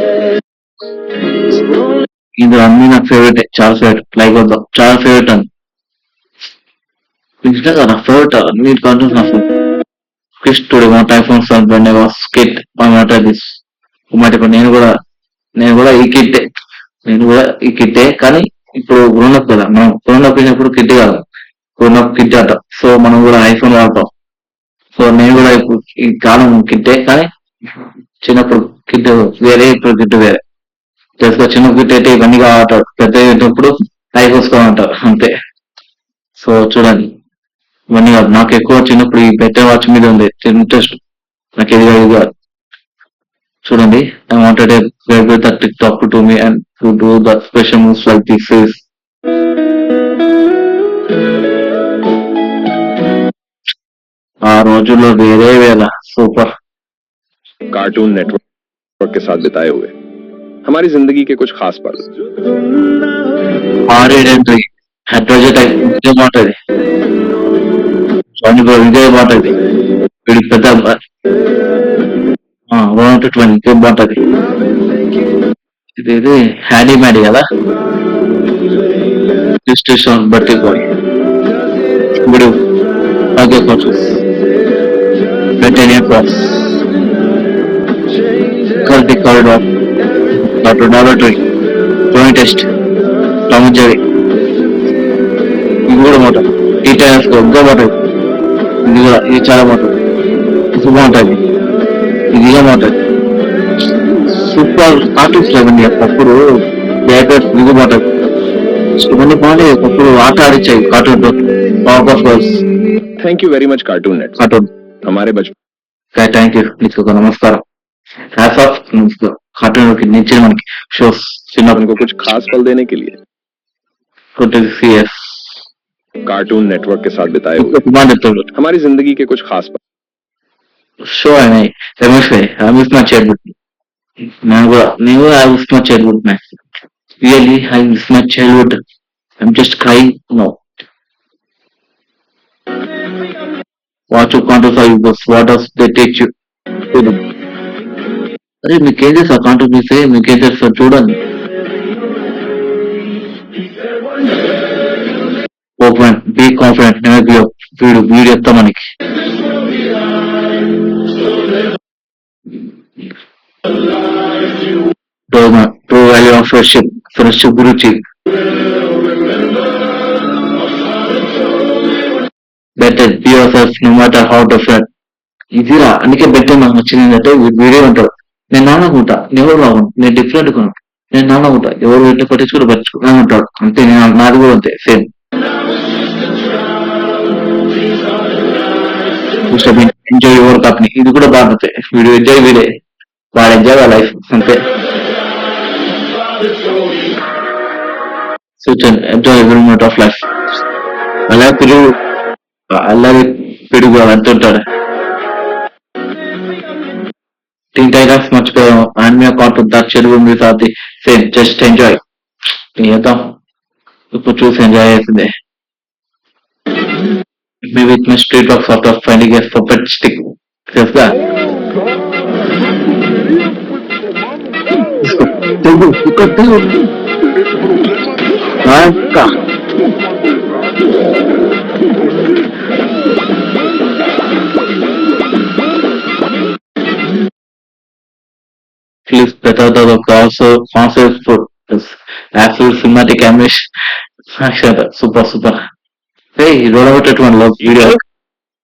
ఇందులో అన్ని నాకు ఫేవరెట్. చాలా ఫేవరెట్. లైక్ వద్దాం చాలా ఫేవరెట్ అని నా ఫేవరెట్ అన్ని కార్టూన్స్ నా favourite. Krish today one typhoon sun when I was kid this నేను కూడా ఈ కిట్టే కానీ ఇప్పుడు గ్రోనప్ కదా. మనం గ్రోనప్ అయినప్పుడు కిట్ కాదు, గ్రోనప్ కిట్ అంట. సో మనం కూడా ఐఫోన్ వాడతాం. సో నేను కూడా ఇప్పుడు ఈ కాలం కిట్టే కానీ చిన్నప్పుడు కిట్ వేరే, ఇప్పుడు కిట్ వేరే. చిన్న కిట్ అయితే ఇవన్నీ కావాలంటారు, పెద్ద అయినప్పుడు ఐఫోన్సుకోమంటారు అంతే. సో చూడండి ఇవన్నీ కాదు. నాకు ఎక్కువ చిన్నప్పుడు ఈ బెటర్ వాచ్ మీద ఉంది ఇంట్రెస్ట్. నాకు ఇది కాదు చూడండి, I wanted a baby that to talk to me and to do the special moves like this is. ఆ రోజుల్లో వేరే వేళ సూపర్. कार्टून नेटवर्क के साथ बिताए हुए हमारी जिंदगी के कुछ खास पल. ఆరేడెంట్రీ అడ్వైజర్ ఇదే బాగుంటది. సారీ బ్రో, ఇదే బాగుంటది. వీడికి పెద్ద 120 ఇదే బాగుంటది. ఇది హ్యాండీ మ్యాడీ కదా, స్టేషన్ బట్టి పోయి ఇప్పుడు ఓకే కొంచెం మెయింటైన్ ప్రాసెస్ కల్తీ కారిడార్ డాక్టర్ డాబరేటరీ జాయింట్ టెస్ట్ రామజారి ఇది కూడా బాగుంటుంది. ఈ టైమ్స్ ఇంకా బాగుంటుంది. ఇది కూడా ఇది చాలా బాగుంటుంది. ఇది బాగుంటుంది. ఇది బాగుంటుంది. సూపర్ ఆర్టిస్ట్ లేవండి అప్పుడు బ్యాటర్స్ ఇది బాగుంటుంది. ఇవన్నీ బాగుంటాయి. అప్పుడు ఆట ఆడిచ్చాయి cartoon power of girls. Thank you very much cartoon network. Cartoon हमारे बचपन థ్యాంక్ యూ. నీకు నమస్కారం. హ్యాట్స్ ఆఫ్ కార్టూన్ నుంచి మనకి షోస్ చిన్నప్పుడు को कुछ खास पल देने के लिए 26 years कार्टून नेटवर्क के साथ बिताए हुए हमारी जिंदगी के कुछ खास पल. షో అని ఐ మిస్ మై చైల్డ్హుడ్. నేను I miss my childhood man. Really I miss my childhood. I'm just crying no. What you can't for yours what does they teach you. అరే మీకేం చేస్తారు కాంట్ మీసే మీకేం చేస్తారు చూడండి. Open be confident never give up. వీడు చెప్తా మనకి. ట్రూ వాల్యూ ఆఫ్ ఫ్రెండ్షిప్ గురించి better be yourself no matter how different. ఇదిరా అందుకే బెటర్ నాకు నచ్చింది ఏంటంటే వీడియో ఉంటారు. నేను నాన్నకుంటా ఎవరు రావు, నేను డిఫరెంట్ గా నేను నాన్నకుంటా ఎవరు ఏంటో పట్టించుకుని ఉంటాడు అంతే. నేను నాది కూడా అంతే సేమ్. ఎంజాయ్ యువర్ కంపెనీ ఇది కూడా బాగుంటాయి. వీడు ఎంజాయ్ వీడే, వాడు ఎంజాయ్ వాళ్ళ లైఫ్ అంతే. Enjoy every moment of life. అలా అలాగే పిడుగు అంటుంటాడు. तीन टाइगर्स मच गए आर्मी अकाउंट दक्षिण भूमि साथ सेम जस्ट एंजॉय. ఇప్పుడు చూసి ఎంజాయ్ చేసిందే. Me with my street of sort of finding a perfect stick తెలుసా. Please better the also concept for absolute cinematic animation. Super. Hey, you don't know what one love video.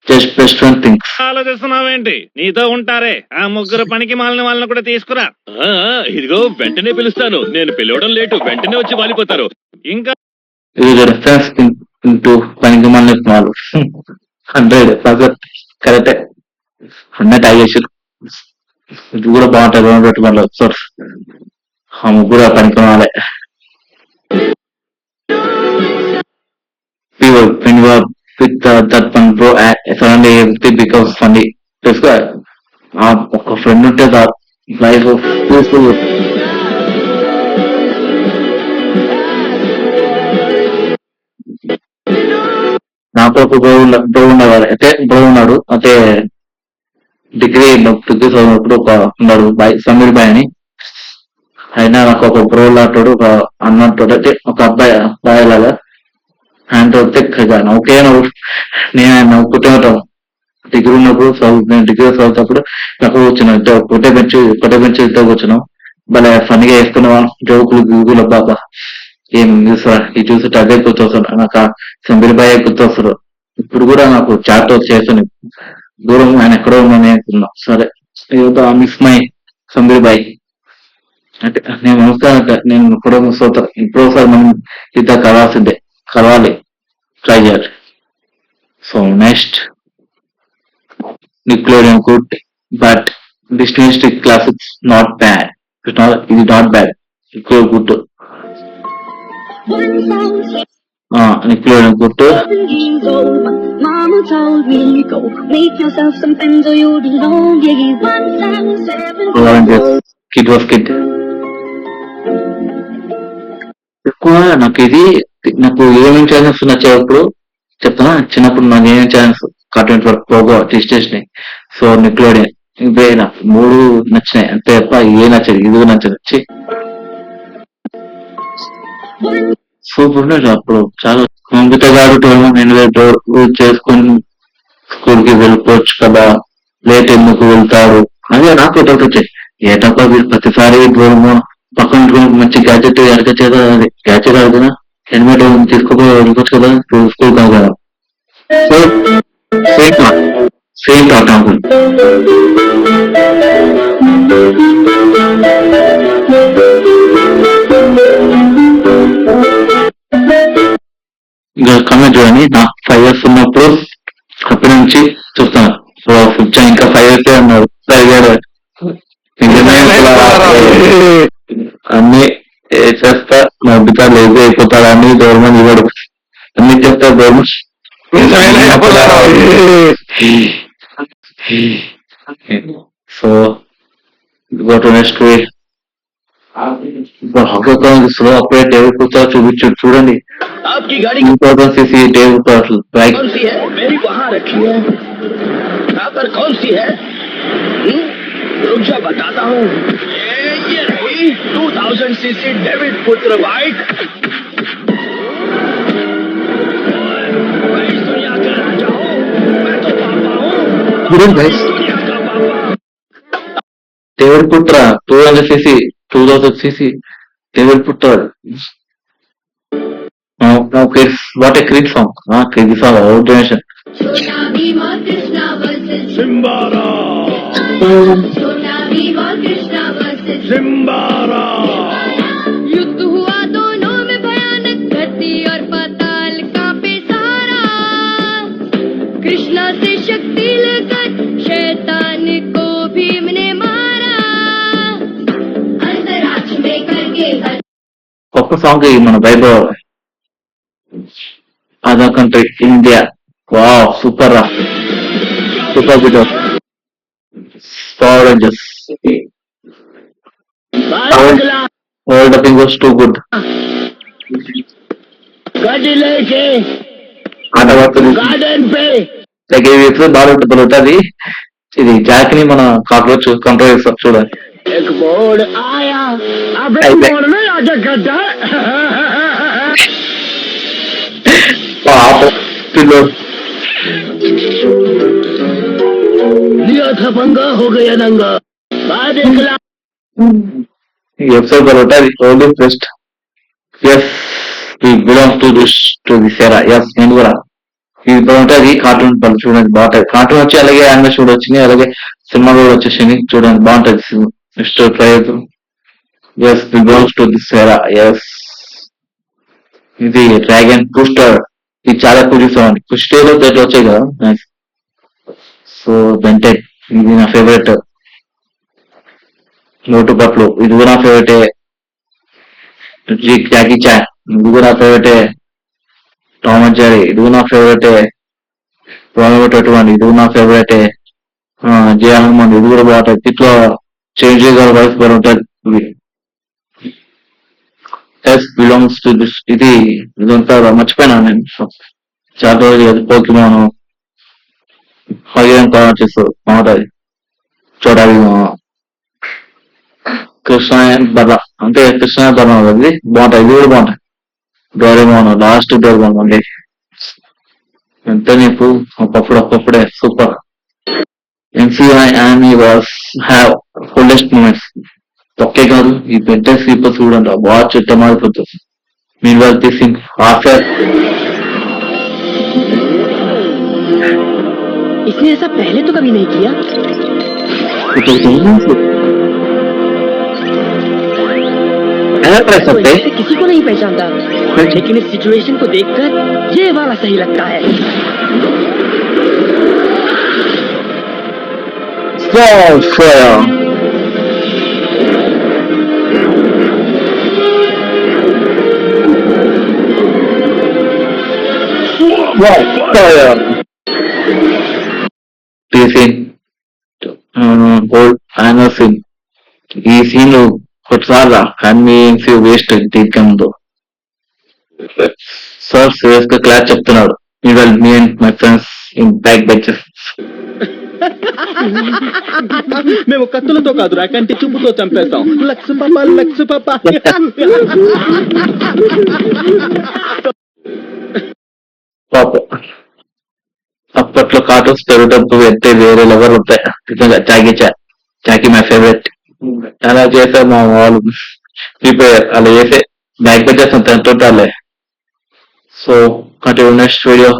Just best one things. ఆలోచిస్తున్నావేంటి? నీతో ఉంటారే ఆ ముగ్గురు పనికి మాలిన వాళ్ళని కూడా తీసుకురా. ఇదిగో వెంటనే పిలుస్తాను. నేను పిలవడం లేటు, వెంటనే వచ్చి వాలిపోతారు. ఇంకా It is a reference into పనికి మాలిన వాళ్ళు 100% కరెక్టే. 100 అయ్యేసారు. ఇది కూడా బాగుంటుంది. మన ఆ ముగ్గురు పనికి మాలే. When you are with that one bro, suddenly everything becomes funny. తెలుసుకో ఒక ఫ్రెండ్ ఉంటే లైఫ్ పీస్ఫుల్. నాకు ఒక బ్రో ఉన్నవాడు అయితే బ్రో ఉన్నాడు అంటే డిగ్రీ చదివినప్పుడు ఒక ఉన్నాడు సమీర్ బాయ్ అని. అయినా నాకు ఒక బ్రో లాంటాడు, ఒక అన్నతో అంటే ఒక అబ్బాయి లాగా ఆయనతో ఒకే నేను ఆయన నవ్వుకుంటే ఉంటాం. డిగ్రీ ఉన్నప్పుడు నేను డిగ్రీ చదువుతప్పుడు నాకు కూర్చున్నాం ఒకటే బెంచ్ ఇద్దరు కూర్చున్నాం. భలే ఫన్గా వేసుకున్నావా జోకులు గూగుల్ బాబా ఏం చూసారా ఇది చూసి అదే గుర్తొస్తాడు నాకు. సమీర్ బాయ్ గుర్తొస్తారు. ఇప్పుడు కూడా నాకు చాట్ చేస్తాను. దూరం ఆయన ఎక్కడో ఉన్నాను అనుకున్నా. సరే ఏదో మిస్ మై సమీర్ బాయ్ అంటే నేను నమస్కారం. నేను కూడా మిస్ అవుతా. ఇప్పుడు ఒకసారి మనం ఇద్దరు కలవాలి ట్రై చేయాలి. So next Nickelodeon good but Disney strict class, it's not bad. It's not bad. It's good. Nickelodeon good. Mama told me go make yourself some friends or you'll be lonely. 177 Kid was kid. ఎక్కువ నాకు ఏమేమి channels నచ్చేటప్పుడు చెప్తానా, చిన్నప్పుడు నాకు ఏమేమి channels cartoon network, Pogo, Disney, so Nickelodeon, ఇవే నాకు 3 నచ్చినాయి అంతే తప్ప ఏ నచ్చదు, ఇది నచ్చదు. సూపర్ ఉండేది అప్పుడు చాలా. మిగతాగాడు నేను చేసుకొని స్కూల్ కి వెళ్ళిపోవచ్చు కదా, లేట్ ఎందుకు వెళ్తారు అదే నాకు డౌట్ వచ్చాయి. ఏటప్ప వీళ్ళు ప్రతిసారి దూరము పక్కన మంచి గ్యాజెట్ ఎడకొచ్చేదా, అది గ్యాజెట్ అవుతుందా, హెల్మెట్ తీసుకోపోయి వెళ్ళిపోవచ్చు కదా స్కూల్ కాదు కదా. సేమ్ థాట్ నాకు. ఇంకా కమెంట్ చూడండి, నాకు 5 years ఉన్నప్పుడు అప్పటి నుంచి చూస్తాను. సో ఇంకా 5 years అన్నారు అన్ని చేస్తా, నవ్వుతా లేజీ అయిపోతాడు అని గవర్నమెంట్ ఇవ్వడు, అన్ని చేస్తా గవర్నమెంట్. సో నెక్స్ట్ స్లో అప్పుడే డేవిడ్ కూర్చో చూపించు చూడండి. 2000cc డేవిడ్ కూర్చో బైక్. कौन सी है? रुक जा बताता हूँ. ये रही 2000cc डेविड पुत्र बाइक. मैं इस दुनिया का राजा हूँ, मैं तो पापा हूँ. दुनिया का पापा. డేవిడ్ పుత్ర 200cc 2000cc డేవిడ్ పుత్ర. What a great song. Crazy song, our generation. Simbara. Simbara. युद्ध हुआ दोनों में भयानक, धरती और पाताल कांपे सारा. कृष्णा से शक्ति लेकर शैतान को भीम ने मारा. अंतरिक्ष में करके గొప్ప సాంగ్ మన Bible. Other country India. Wow super రా, super good. Power Rangers. All the thing was too good. गाड़ी लेके ఆట పడుతుంది गार्डन पे. బాగా ఉంటుంది. ఇది జాక్ ని మన కాక్రోచ్ కంట్రోల్ చేస్తాం చూడండి. एक बोर्ड आया, अब बोर्ड में आजा गड्ढा. लिया था पंगा, हो गया दंगा. बाद निकला ఈ ఎపిసోడ్ కూడా ఉంటుంది. Only first yes we belongs to this era. Yes నేను కూడా ఇది బాగుంటుంది. కార్టూన్ పని చూడండి బాగుంటుంది. కార్టూన్ వచ్చి అలాగే యానిమేషన్ వచ్చింది, అలాగే సినిమా కూడా వచ్చేసింది చూడండి బాగుంటుంది. మిస్టర్ ప్రయోజ్ yes we belongs to this era. Yes ఇది డ్రాగన్ బూస్టర్, ఇది చాలా చూసామండి. కుస్టేలో తోటి వచ్చాయి కదా. సో బెంటెడ్ ఇది నా ఫేవరెట్. నోటు పట్లు ఇది కూడా నా ఫేవరెటే. జాకీ చాన్ ఇది కూడా నా ఫేవరెటే. టామ్ అండ్ జెర్రీ ఇది కూడా నా ఫేవరెటే. రోమియో 21 ఇది కూడా నా ఫేవరెటే. జే హనుమాన్ ఇది కూడా బాగుంటుంది. ఇట్లా చేంజ్ గారి వాయిస్ కూడా ఉంటుంది. Yes belongs to this. ఇదంతా మర్చిపోయినా నేను చాలా రోజులు. పోకిమాను హైరన్ కాల్ చేస్తారు బాగుంటుంది చూడాలి. కృష్ణ బల అంటే కృష్ణ బలం అది బాగుంటాయి. ఇది కూడా బాగుంటాయి. డోరేమోన్ లాస్ట్ డోరేమోన్ అండి ఎంత నీకు ఒకప్పుడే super. MCI Annie was have fullest moments. ఒకే కాదు ఈ పెద్ద స్లీపర్ చూడండి బాగా చెట్ట మారిపోతుంది. మీన్ వాల్ థింక్ ఆఫ్టర్ इसने ऐसा पहले तो कभी नहीं किया. सकते किसी को नहीं पहचानता, लेकिन इस सिचुएशन को देखकर ये वाला सही लगता है. Fire. Fire. ఈ సీన్ గోల్డ్ ఆయన సీన్. ఈ సీన్ కొట్టాలా కానీ వేస్ట్ టీకంలో సార్ సీరియస్ గా క్లాస్ చెప్తున్నాడు. ఇవాళ me and my friends in back benches. మేము కత్తులతో కాదు కంటి చూపుతో చంపేస్తాం. లక్స్ పాప లక్స్ పాప. పాప అప్పట్లో కార్టూన్స్ పెరుగుటప్పుడు అయితే వేరే లెవెల్ ఉంటాయి. నిజంగా చాకీ మై ఫేవరెట్. అలా చేసే మా వాళ్ళు ప్రిపేర్ అలా చేసే బ్యాక్ బెంచెస్ తింటుంటారులే. So continue next video.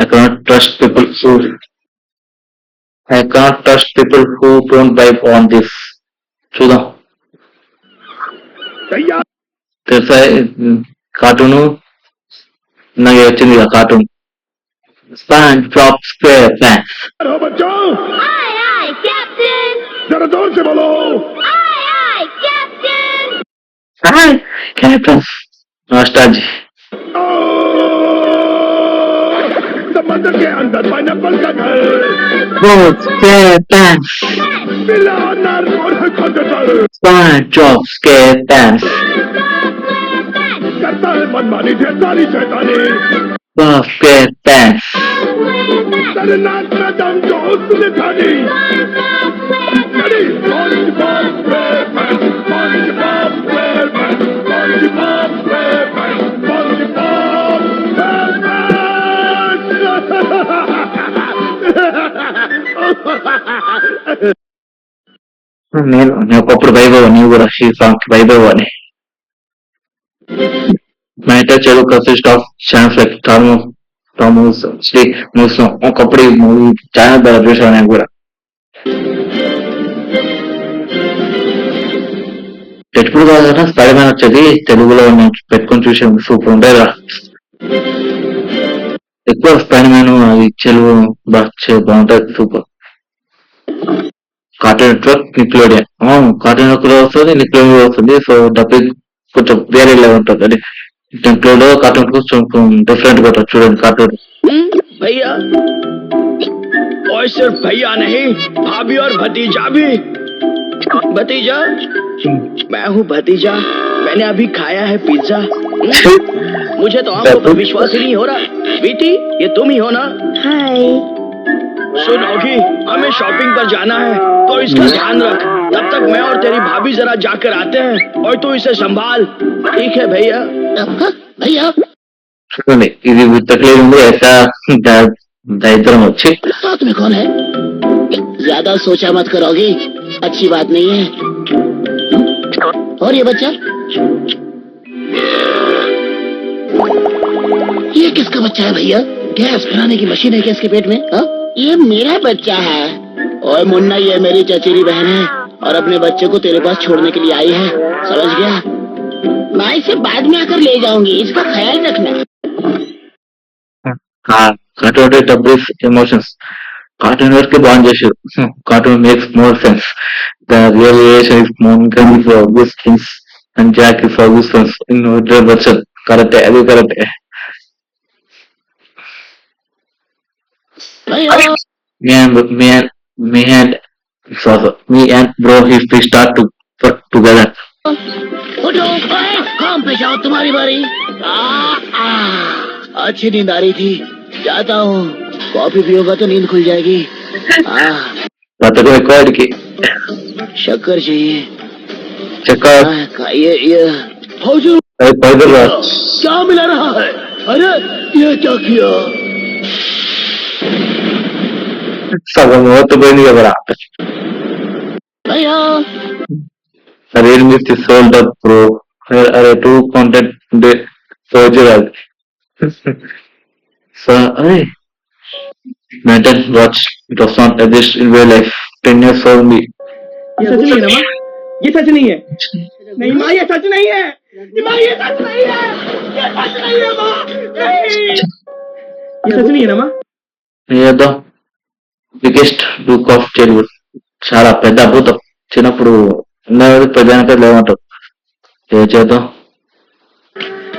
I cannot trust people who don't vibe on this. చూద్దాం. తెలుసా కార్టూన్ నాకు వచ్చింది కార్టూన్ SpongeBob SquarePants. बच्चों Aye, aye, Captain. जरा जोर से बोलो. Aye, aye, Captain. Hi, Captains. Nostalgia. समंदर के अंदर पाइनएप्पल का घर. SquarePants. मिलानर और कंप्यूटर. SpongeBob SquarePants. करता है मनमानी ढेर सारी शैतानी. SquarePants. तेरे नाक में दम जो उसने ठानी. SpongeBob SquarePants. SpongeBoब SquarePants. SpongeBob SquarePants. SpongeBob SquarePants. నేను ఒకప్పుడు వైభవ్ నీవు కూడా ఈ సాంగ్ వైభవ్ అని. My entire childhood consist of channels like Thomas, Shri మూసం. ఒకప్పుడు ఈ మూవీ ఛానల్ బాగా చూసాను నేను కూడా. ఎప్పుడు కాదు స్పైడర్ మ్యాన్ వచ్చేది తెలుగులో నేను పెట్టుకొని చూసాను. సూపర్ ఉంటాయి కదా. ఎక్కువ స్పైడర్ మ్యాన్ అది తెలుగు బాగుంటుంది. Super. Cartoon network Nickelodeon. Cartoon network వస్తుంది, నిక్లోడియన్ వస్తుంది. సో డబ్బింగ్ కొంచెం వేరే లెవెల్ ఉంటుంది. అది నిక్లో కార్టూన్ కొంచెం డిఫరెంట్ గా ఉంటుంది. చూడండి కార్టూన్. भैया और सिर्फ भैया नहीं, भाभी और भतीजा भी. भतीजा, मैं हूँ भतीजा. मैंने अभी खाया है पिज्जा. मुझे तो आंखों पर विश्वास ही नहीं हो रहा. बेटी, ये तुम ही हो ना? Hi. सुनोगी, हमें शॉपिंग पर जाना है तो इसका ध्यान रख. तब तक मैं और तेरी भाभी जरा जाकर आते हैं और तू इसे संभाल. ठीक है भैया? भैया చూడండి ఇది తక్లీఫ్ ఉంది. దరిద్రం వచ్చి साथ में कौन है? ज्यादा सोचा मत करोगी, अच्छी बात नहीं है. और ये बच्चा, ये किसका बच्चा है भैया? गैस बनाने की मशीन है क्या इसके पेट में? हा? ये मेरा बच्चा है. और मुन्ना, ये मेरी चचेरी बहन है और अपने बच्चे को तेरे पास छोड़ने के लिए आई है. समझ गया? मैं इसे बाद में आकर ले जाऊंगी, इसका ख्याल रखना. కార్టూన్ డబ్బుల్ ఎమోషన్స్. కార్టూన్ వరకు బాగా చేశారు. Cartoon makes more sense. The realisation is మోనికన్ for good things and Jack is for good sense in version. కరెక్టే, అది కరెక్టే. Me and bro if we start to work together. उठो, काम पे जाओ, तुम्हारी बारी. अच्छी नींद आ रही थी, जाता हूँ. कॉफी पियोगा तो नींद खुल जाएगी. बतको रिकॉर्ड की शक्कर चाहिए. चक्कर ये हुजूर, पैदल क्या मिला रहा है? अरे ये क्या किया? सगम हो तो बनी बड़ा. भैया Real Mist is sold up, bro. Are two content de soldier. So, hey, Nathan, watch. It was not exist in real life. 10 years old me. ये सच नहीं है ना माँ? ये सच नहीं है. नहीं माँ, ये सच नहीं है. माँ, ये सच नहीं है. ये सच नहीं है माँ. ये सच नहीं है ना माँ? ये दो బిగ్గెస్ట్ డూక్ ఆఫ్ చైల్డ్హుడ్. చాలా పెద్ద అద్భుతం. చిన్నప్పుడు ఉన్నది పెద్ద లేవంటారు. ఏం చేద్దాం,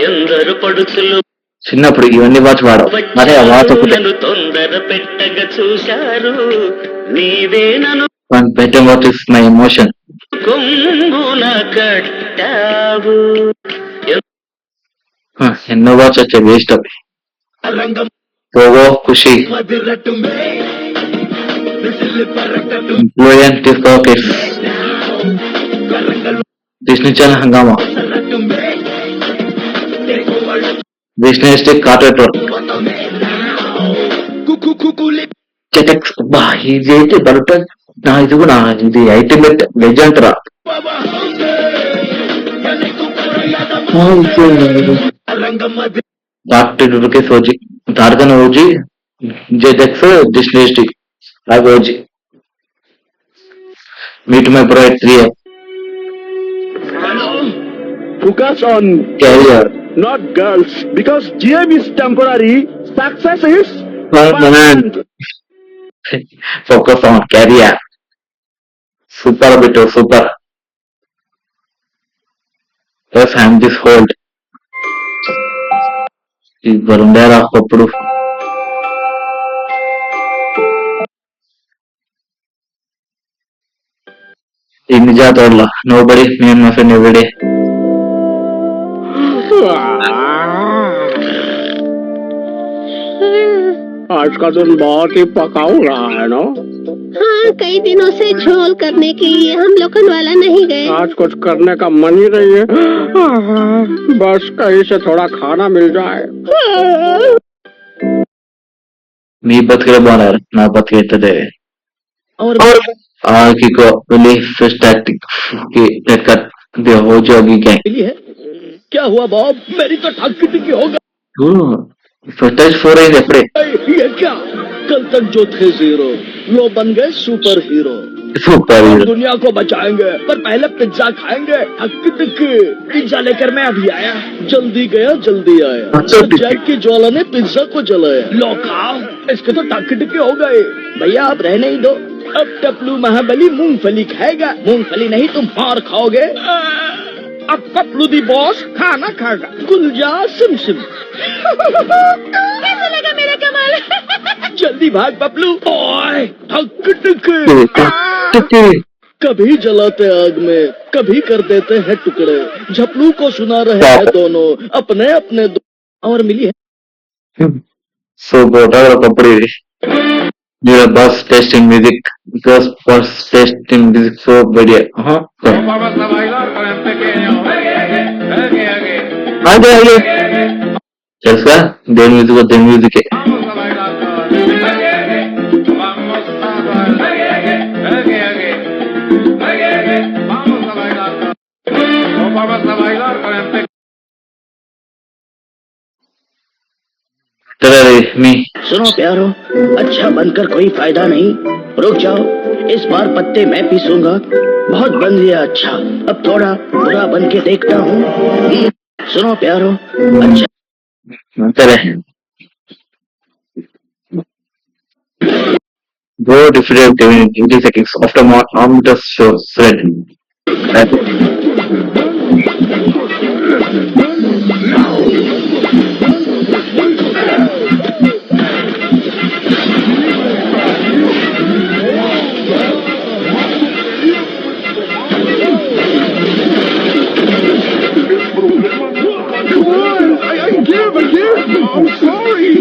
ఎందరు పడుచులు చిన్నప్పుడు ఇవన్నీ వాచ్ వాడవు. మరి ఆ వాచ్ ఒకటే తొందర పెట్టగా చూశారు, నీవే నన్ను better what is my emotion. కొంగున కట్టావు. ఎన్నో వాచ్ వచ్చాయి, వేస్ట్ అవి. రంగం పోగో ఖుషి, ఫ్లూయెంట్ disco kids, Disney channel Hungama, Disney స్టిక్ కార్టూన్, చెటెక్స్. బా ఇది అయితే బరుట నా ఇది కూడా ఇది అల్టిమేట్ లెజెండ్ రా. డాక్టర్ ఓజీ, తారకన్ ఓజీ, జెటెక్స్, డిస్నీ స్టిక్ అవి OG. Meet my bro 3 Focus on career not girls, because GM is temporary, success is permanent. Focus on career. Super bit super. Plus I'm this hold. ఇప్పుడు ఉండేరా ఒకప్పుడు. ఇన్ని జాతరలో nobody నేను my friend everyday. आज का दिन बहुत ही पकाऊ रहा है ना। हाँ, कई दिनों से झोल करने के लिए हम लोखंड वाला नहीं गए। आज कुछ करने का मन ही नहीं है। बस कहीं से थोड़ा खाना मिल जाए। మీ బతికే బాగున్నారు, నా బతికే और ఆకికో వెళ్ళి ఫస్ట్ టాక్టిక్ కి టెక్కర్ ది హోజోగి గ్యాంగ్. मिली है। क्या हुआ बॉब, मेरी तो ठग की होगा। ఫస్ట్ 4 అయింది ఎప్పుడే. ये क्या, कल तक जो थे जीरो वो बन गए सुपर हीरो। సూపర్ हम दुनिया को बचाएंगे, पर पहले पिज्जा खाएंगे। पिज्जा लेकर मैं अभी आया, जल्दी गया जल्दी आया। अच्छा, जैक की ज्वाला ने पिज्जा को जलाया। लो खाओ, इसके तो टक हो गए। भैया आप रहने ही दो, अब टपलू महाबली मूंगफली खाएगा। मूंगफली नहीं तुम मार खाओगे। अब पपलू दी बॉस खाना खाएगा। गुलजा सिम सिम। कैसा लगा मेरा कमाल? जल्दी भाग पपलू। ओए कभी जलाते आग में, कभी कर देते हैं टुकड़े। झपलू को सुना रहे हैं दोनों अपने अपने और मिली है। సో గోటాల ఒకప్పుడు ఇది your bus test in music, because bus test in music so Badiya. అదే అదే తెలుసా, దేని మ్యూజికే. మీ सुनो प्यारो, अच्छा बनकर कोई फायदा नहीं, रुक जाओ। इस बार पत्ते मैं पीसूंगा। बहुत बन लिया अच्छा, अब थोड़ा बुरा बन के देखता हूँ। सुनो प्यारो, अच्छा అంతేలే. Go defeated 80 seconds after Omnitus show thread. I'm sorry.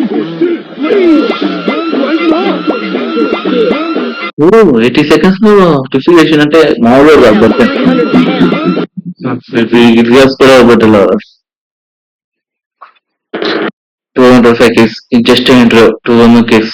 Please, right now. 80 seconds లో డిఫిగేషన్ అంటే మామూలు కాదు. కూడా బట్టలు 205 kids, just an intro to one kids.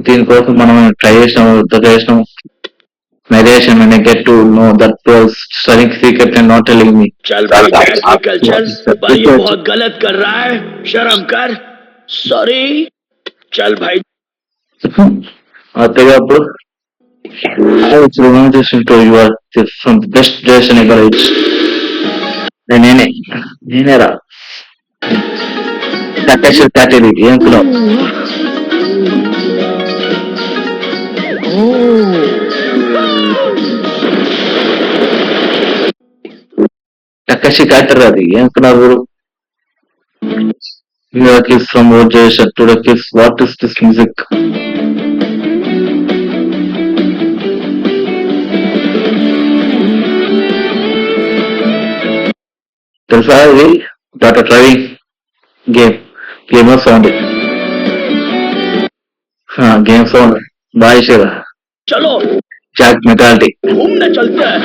దీనికోసం మనం ట్రై చేసినాం meditation when I get to know that was studying secret and not telling me. चल भाई गैस निकल चल, पर ये बहुत गलत कर रहा है, शर्म कर. सॉरी. चल भाई. అత్తగా అప్పుడు you are from the best generation ever. నేనేరా Takashi category ఏం కులం Takashi Carter అది ఏం కున్నారు You are kids from old generation to the kids. What is this music? తెలుసా ఇది data driving game sound game sound బాగా चलो జాక్ మెటాలిటీ घूमने चलते हैं.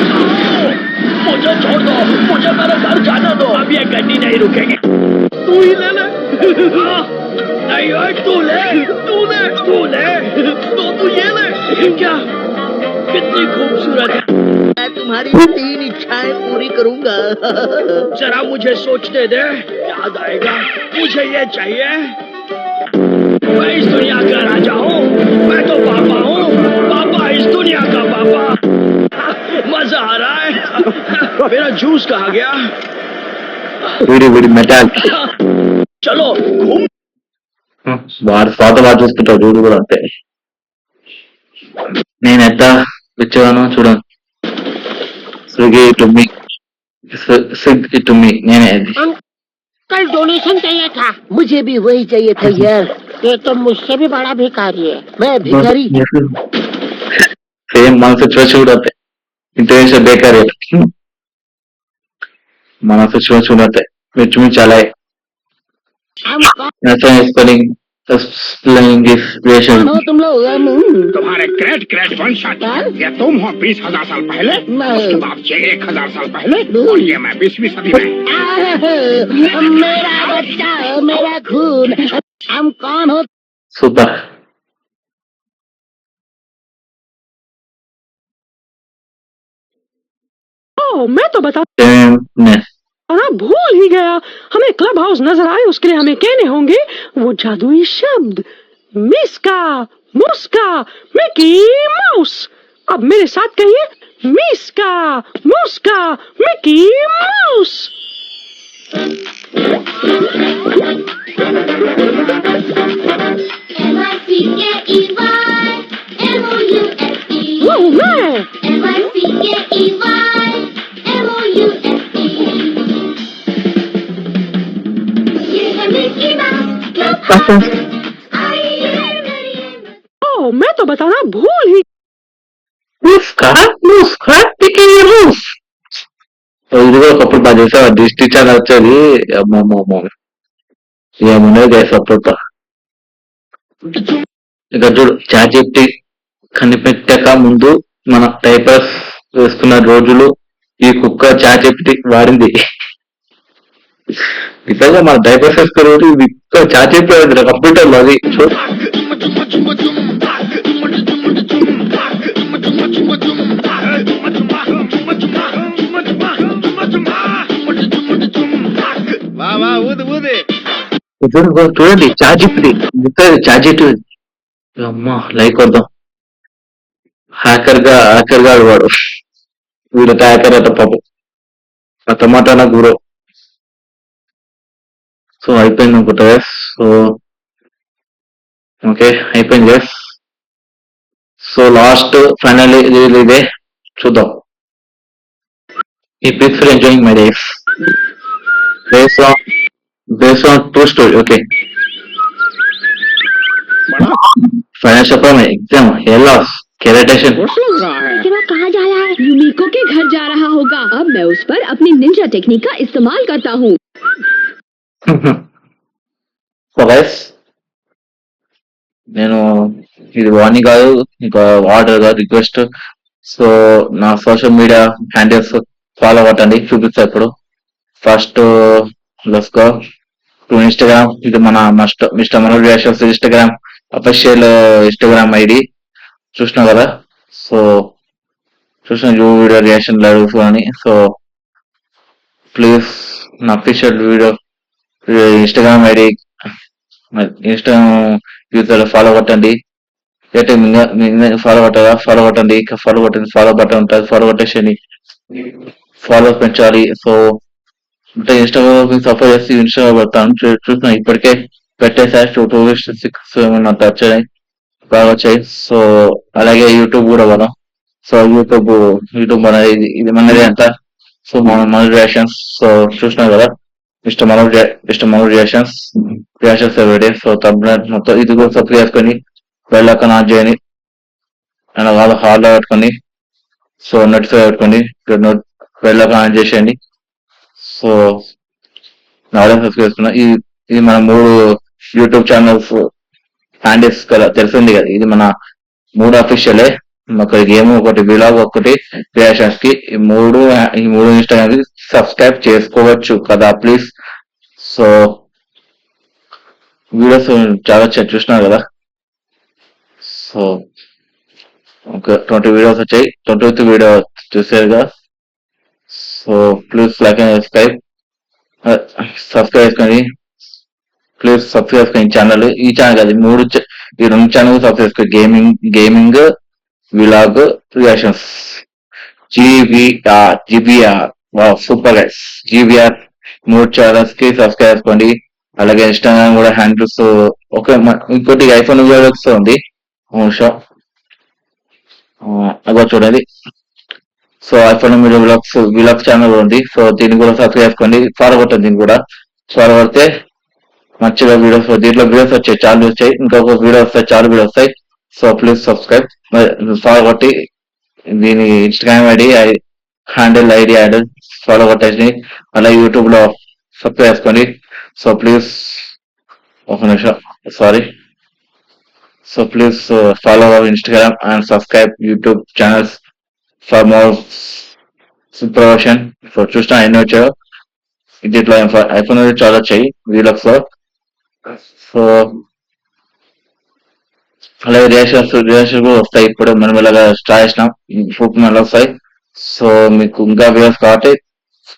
मुझे छोड़ दो, मुझे मेरे घर जाने दो. अब ये गड्डी नहीं रुकेगी. तू ही ले ले. नहीं ओए, तू ले. तू ले. तो तू ये ले. क्या कितनी खूबसूरत है. मैं तुम्हारी 3 इच्छाएं पूरी करूंगा. जरा मुझे सोचने दे. याद आएगा. मुझे ये चाहिए. मैं इस दुनिया का राजा हूँ. मैं तो पापा हूँ. पापा इस दुनिया का पापा. मजा आ रहा है. मेरा जूस कहाँ गया. వీడి మెటాల్ चलो घूम. వాడు ఫాదర్ వాడు చూసుకుంటాడు చూడు కూడా అంతే నేను ఎంత వచ్చాను చూడండి స్విగ్గీ టు మీ నేనే कल डोनेशन चाहिए था. मुझे भी वही चाहिए था यार. ये तो मुझसे भी बड़ा भिखारी है. मैं भिखारी. సేమ్ మన సిచ్యువేషన్ కూడా అంతే ఇంటర్నేషనల్ బేకారీ మన సిచ్యువేషన్ కూడా అంతే మిర్చి అలాగే तुम लोग तुम्हारे ग्रेट वंशज ये तुम हो 20,000 साल पहले, उसके बाद ये 1,000 साल पहले, और ये मैं 20वीं सदी में. मेरा बच्चा, मेरा खून. हम कौन हो. సూపర్ मैं तो बता भूल ही गया. हमें क्लब हाउस नजर आए, उसके लिए हमें कहने होंगे वो जादुई शब्द मिस्का मुस्का मिकी माउस. अब मेरे साथ कहिए मिस्का मुस्का मिकी माउस. मैं तो बताना भूल ही. ఇది కూడా ఒకప్పుడు బాగా చేసా డిష్ టీచర్ వచ్చేది ఏమున్నాయి సపోర్ట్ ఇక చూడు చాట్ కనిపెట్టాక ముందు మన టైపర్స్ వేసుకున్న రోజులు ఈ కుక్క చాట్ వాడింది నిజంగా మన డైపర్స్ వేసుకున్న రోజు ఇది చాట్ వాడింది కంప్యూటర్ లో అది చూడండి చాట్ అమ్మా లైక్ వద్దాం హ్యాకర్ గా వాడు వీడు హ్యాకర్ అట పాపం టమాటా నా గురో. సో అయిపోయింది అనుకుంటా. సో ఓకే అయిపోయింది. సో లాస్ట్ ఫైనల్ ఇదే చూద్దాం. ఈ please for enjoying my days based on true story. Okay. Financial problem exam loss कैरेटेशन कहाँ जा रहा है. यूनिको के घर जा रहा होगा. अब मैं उस पर अपनी निंजा टेक्निक का इस्तेमाल करता हूँ. సో గైస్ నేను ఇది వార్నింగ్ కాదు, ఇంకా ఆర్డర్ కాదు, రిక్వెస్ట్. సో నా సోషల్ మీడియా హ్యాండిల్స్ ఫాలో అవ్వండి, చూపిస్తా ఇప్పుడు. First let's go to Instagram. ఇది మన mister Manoj reactions Instagram. Official Instagram ID చూసినా కదా. సో చూసిన వీడియో రియాక్షన్ అడుగుతూ అని. సో ప్లీజ్ నా official video Instagram ID Instagram user follow కొట్టండి. ఫాలో కొట్టారా? ఫాలో కొట్టండి. ఫాలో కొట్టండి. ఫాలో బటన్ ఉంటుంది, ఫాలో కొట్టేసి ఫాలో పెంచాలి. సో అంటే ఇన్స్టాగ్రామ్ సపోర్ట్ చేసి ఇన్స్టాగ్రామ్ పెడతాను. చూస్తున్నా ఇప్పటికే పెట్టేసా. 206 ఏమన్నా వచ్చాయి, బాగా వచ్చాయి. సో అలాగే యూట్యూబ్ కూడా కదా. సో యూట్యూబ్ మన ఇది మనది అంట. సో మన రియాక్షన్స్ సో చూసినా కదా. Mister Manoj reactions ఎవరిడే. సో మొత్తం ఇది కూడా సబ్స్క్రైబ్ చేసుకొని వెళ్ళాక నా చేయని అండ్ వాళ్ళ హాల్లో పెట్టుకొని సో నోటిఫై పెట్టుకోండి. వెళ్ళాక ఆన్ చేసేయండి. సో నా సబ్స్క్రైబ్ చేసుకున్నా. ఇది మన 3 యూట్యూబ్ ఛానల్స్ హ్యాండిల్స్ కదా, తెలిసింది కదా. ఇది మన 3 అఫీషియలే. ఒక గేమ్, ఒకటి విలాగ్, ఒకటి రియాక్షన్స్ కి. ఈ మూడు ఇన్స్టాగ్రామ్ కి సబ్స్క్రైబ్ చేసుకోవచ్చు కదా ప్లీజ్. సో వీడియోస్ చాలా చూసినారు కదా. సో ఒక 20 వీడియోస్ వచ్చాయి. 20th వీడియో చూసారు కదా. So please like and subscribe చేసుకొని ప్లీజ్ సబ్స్క్రైబ్ చేసుకొని ఛానల్. ఈ ఛానల్ కాదు, ఈ 2 ఛానల్ సబ్స్క్రైబ్ చేసుకోండి. Gaming vlog reactions GBR super guys. GBR 3 channels కి సబ్స్క్రైబ్ చేసుకోండి. అలాగే ఇన్స్టాగ్రామ్ కూడా హ్యాండిల్స్ ఇంకోటి ఐఫోన్ విలాగ్స్ ఉంది అదో చూడండి. సో ఐఫోన్ విలాగ్స్ ఛానల్ ఉంది. సో దీన్ని కూడా సబ్స్క్రైబ్ చేసుకోండి. ఫాలో కొట్టండి. దీన్ని కూడా ఫాలో కొడితే మంచిగా వీడియోస్, దీంట్లో వీడియోస్ వచ్చాయి, చాలా వచ్చాయి. ఇంకొక వీడియో వస్తాయి, చాలా వీడియో వస్తాయి. సో ప్లీజ్ సబ్స్క్రైబ్ ఫాలో కొట్టి దీని ఇన్స్టాగ్రామ్ ఐడి ఫాలో కొట్టేసి అలా యూట్యూబ్ లో సబ్స్క్రైబ్ చేసుకోండి. సో ప్లీజ్ ఒక నిమిషం, sorry. So please follow our Instagram and subscribe YouTube channels for more promotion. So చూసినా ఎన్ని వచ్చాయో. దీంట్లో ఐఫోన్ చాలా వచ్చాయి వీలక్స్ లో. సో అలాగే రియాక్షన్స్ కూడా వస్తాయి. ఇప్పుడు మనం ఇలాగా స్టార్ట్ చేసినాం, మళ్ళీ వస్తాయి. సో మీకు ఇంకా వీడియోస్ కాబట్టి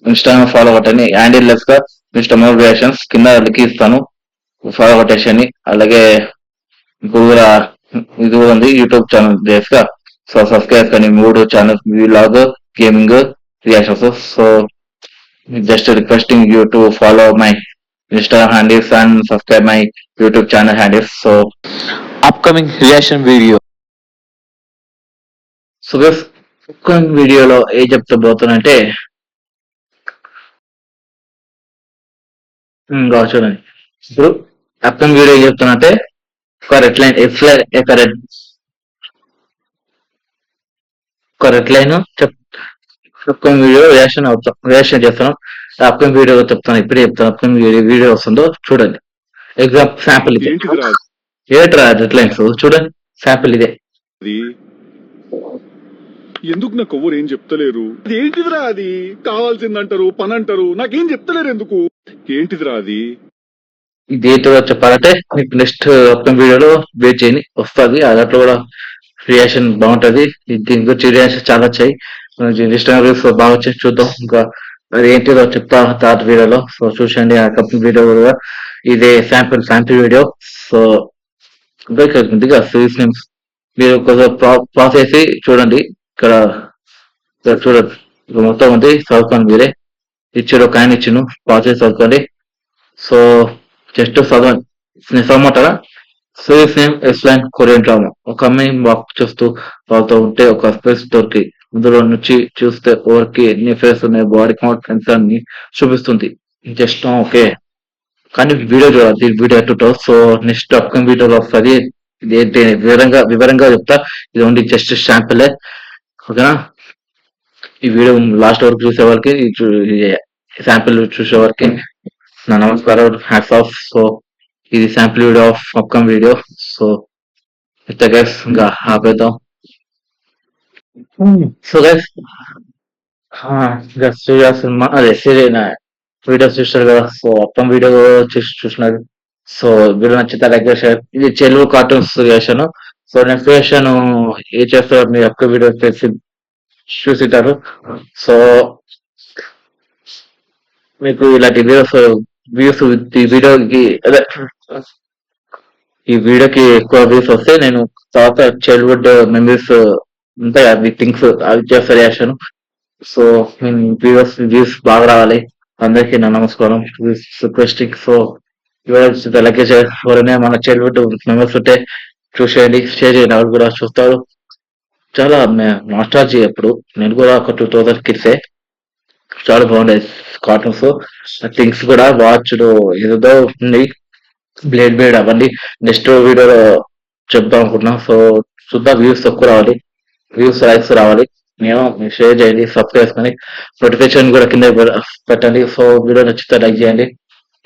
ఇన్స్టాగ్రామ్ ఫాలో కొట్టండి. హ్యాండిల్ లెస్ గా మిస్టర్ మనోజ్ రియాక్షన్స్ కింద లింక్ ఇస్తాను, ఫాలో కొట్టేసండి. అలాగే ఇప్పుడు కూడా ఇది కూడా ఉంది యూట్యూబ్ ఛానల్ బేస్ గా. సో సబ్స్క్రైబ్ కానీ 3 channels vlog, gaming, reactions. So just requesting you to follow my Instagram handles and subscribe my YouTube channel handles. So upcoming reaction video. So guys, upcoming video లో ఏం చెప్తాబోతానంటే చూడండి. ఇప్పుడు upcoming video ఏం చెప్తానంటే ఒక red line upcoming video reaction చేస్తాను. Upcoming video చెప్తాను, ఇప్పుడే చెప్తాను. అప్కమింగ్ వీడియో వస్తుందో చూడండి. ఎగ్జాంపుల్ శాంపుల్ ఇది. ఏట్రా రెడ్ లైన్స్ చూడండి, శాంపుల్ ఇదే. ఎందుకు నాకు ఎవరు ఏం చెప్తలేరు? అది ఏంటిదిరా? అది కావాల్సిందంటారు, పని అంటారు, నాకేం చెప్తలేరు ఎందుకు? ఏంటిదిరా అది? ఇది ఏంటో చెప్పాలంటే మీకు నెక్స్ట్ అప్కమింగ్ వీడియోలో వెయిట్ చేయండి, వస్తుంది. దాంట్లో కూడా రియాక్షన్ బాగుంటది. దీని గురించి రియాక్షన్ చాలా వచ్చాయి, ఇన్స్టాగ్రామ్ బాగా వచ్చాయి. చూద్దాం ఇంకా అది ఏంటిదో చెప్తా థర్డ్ వీడియోలో. సో చూసండి ఆ కంపెనీ వీడియో కూడా. ఇదే sample video. So series names మీరు కొంచెం పాస్ చేసి చూడండి. ఇక్కడ చూడండి, ఇక్కడ మొత్తం ఉంది, చదువుకోండి. మీరే ఇచ్చాడు, ఒక ఆయన ఇచ్చిండు, పాస్ చేసి చదువుకోండి. సో జస్ట్ చదవండి, నేను చదవమంటారా? Series name explain Korean drama. ఒక అమ్మాయి వాక్ చేస్తూ వాళ్ళతో ఉంటే ఒక స్పేస్ దొరికి అందులో నుంచి చూస్తే ఓవర్కి ఎన్ని ఫేస్ ఉన్నాయి, బాడీ కౌంట్ ఎంత అని చూపిస్తుంది. జస్ట్ ఓకే, కానీ వీడియో చూడాలి. వీడియో ఎట్టుంటో. సో నెక్స్ట్ అప్కమింగ్ వీడియోలో వస్తుంది. ఇది ఏంటి వివరంగా చెప్తా. ఇది ఓన్లీ జస్ట్ శాంపులే, ఓకేనా? ఈ వీడియో లాస్ట్ వరకు చూసే వారికి, శాంపుల్ చూసే వారికి నా నమస్కారం, హ్యాట్స్ ఆఫ్. సో ఇది sample video of upcoming video. So ఇంత గైస్ ఇంకా ఆపేద్దాం. సో గైస్ సినిమా అదే వీడియోస్ చూస్తారు కదా. సో అప్కమింగ్ వీడియో చూసినారు. సో వీడియో నచ్చితే లైక్ షేర్. ఇది చెలువు కార్టూన్స్ చేశాను. సో నెక్స్ట్ క్రియేషన్ ఏ చేస్తారో మీ యొక్క వీడియో చూసింటారు. సో మీకు ఇలాంటి వ్యూస్ ఈ వీడియోకి ఎక్కువ వ్యూస్ వస్తే నేను తర్వాత చైల్డ్హుడ్ మెమరీస్ ఉంటాయి అవి థింగ్స్ అవి చేస్తా చేశాను. సో వ్యూస్ బాగా రావాలి. అందరికీ నా నమస్కారం. రిక్వెస్టింగ్. సో లగేజ్ ఎవరైనా మన చైల్డ్హుడ్ మెమరీస్ ఉంటే చూసేయండి, షేర్ చేయండి. వాళ్ళు కూడా చూస్తారు. చాలా నాస్టాలజీ. ఎప్పుడు నేను కూడా ఒక 2000 కిడ్సే. చాలా బాగుండేది కార్టూన్స్. థింగ్స్ కూడా వాచ్డ్ ఏదో ఉంది. బ్లేడ్ అవన్నీ నెక్స్ట్ వీడియోలో చెప్దాం అనుకుంటున్నాం. సో చూద్దాం. వ్యూస్ తక్కువ రావాలి, వ్యూస్ లైక్స్ రావాలి. నేను షేర్ చేయండి, సబ్స్క్రైబ్ చేసుకొని నోటిఫికేషన్ కూడా కింద పెట్టండి. సో వీడియో నచ్చితే లైక్ చేయండి.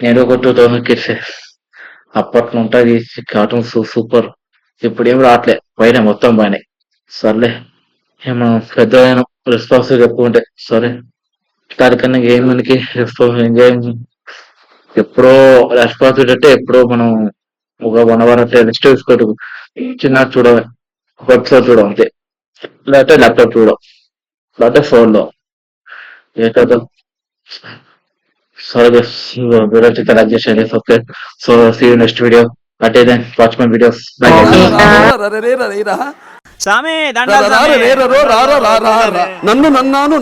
నేను ఒక 2000 కిడ్స్. అప్పట్లో ఉంటాయి కార్టూన్స్ సూపర్. ఇప్పుడు ఏం రావట్లే, పైన మొత్తం పోయినాయి. సర్లే, ఏమో పెద్ద రెస్పాన్సిబుల్ ఎక్కువ ఉంటాయి. సరే, దానికన్నా గేమ్కి గేమ్ ఎప్పుడో రెస్పాన్సిబిలిటీ అంటే ఎప్పుడో మనం ఒక 1 hour అంటే రెస్ట్ తీసుకోవడం, చిన్న చూడడం, ఒక ఎపిసోడ్ చూడడం అంతే. లేకపోతే ల్యాప్టాప్ చూడడం, లేకపోతే ఫోన్ లో ఏదో. సరే వీడియో లైక్ చేసేయండి. Okay, so see you next video. అంటే దెన్ వాచ్ మై వీడియోస్. నన్ను నన్నాను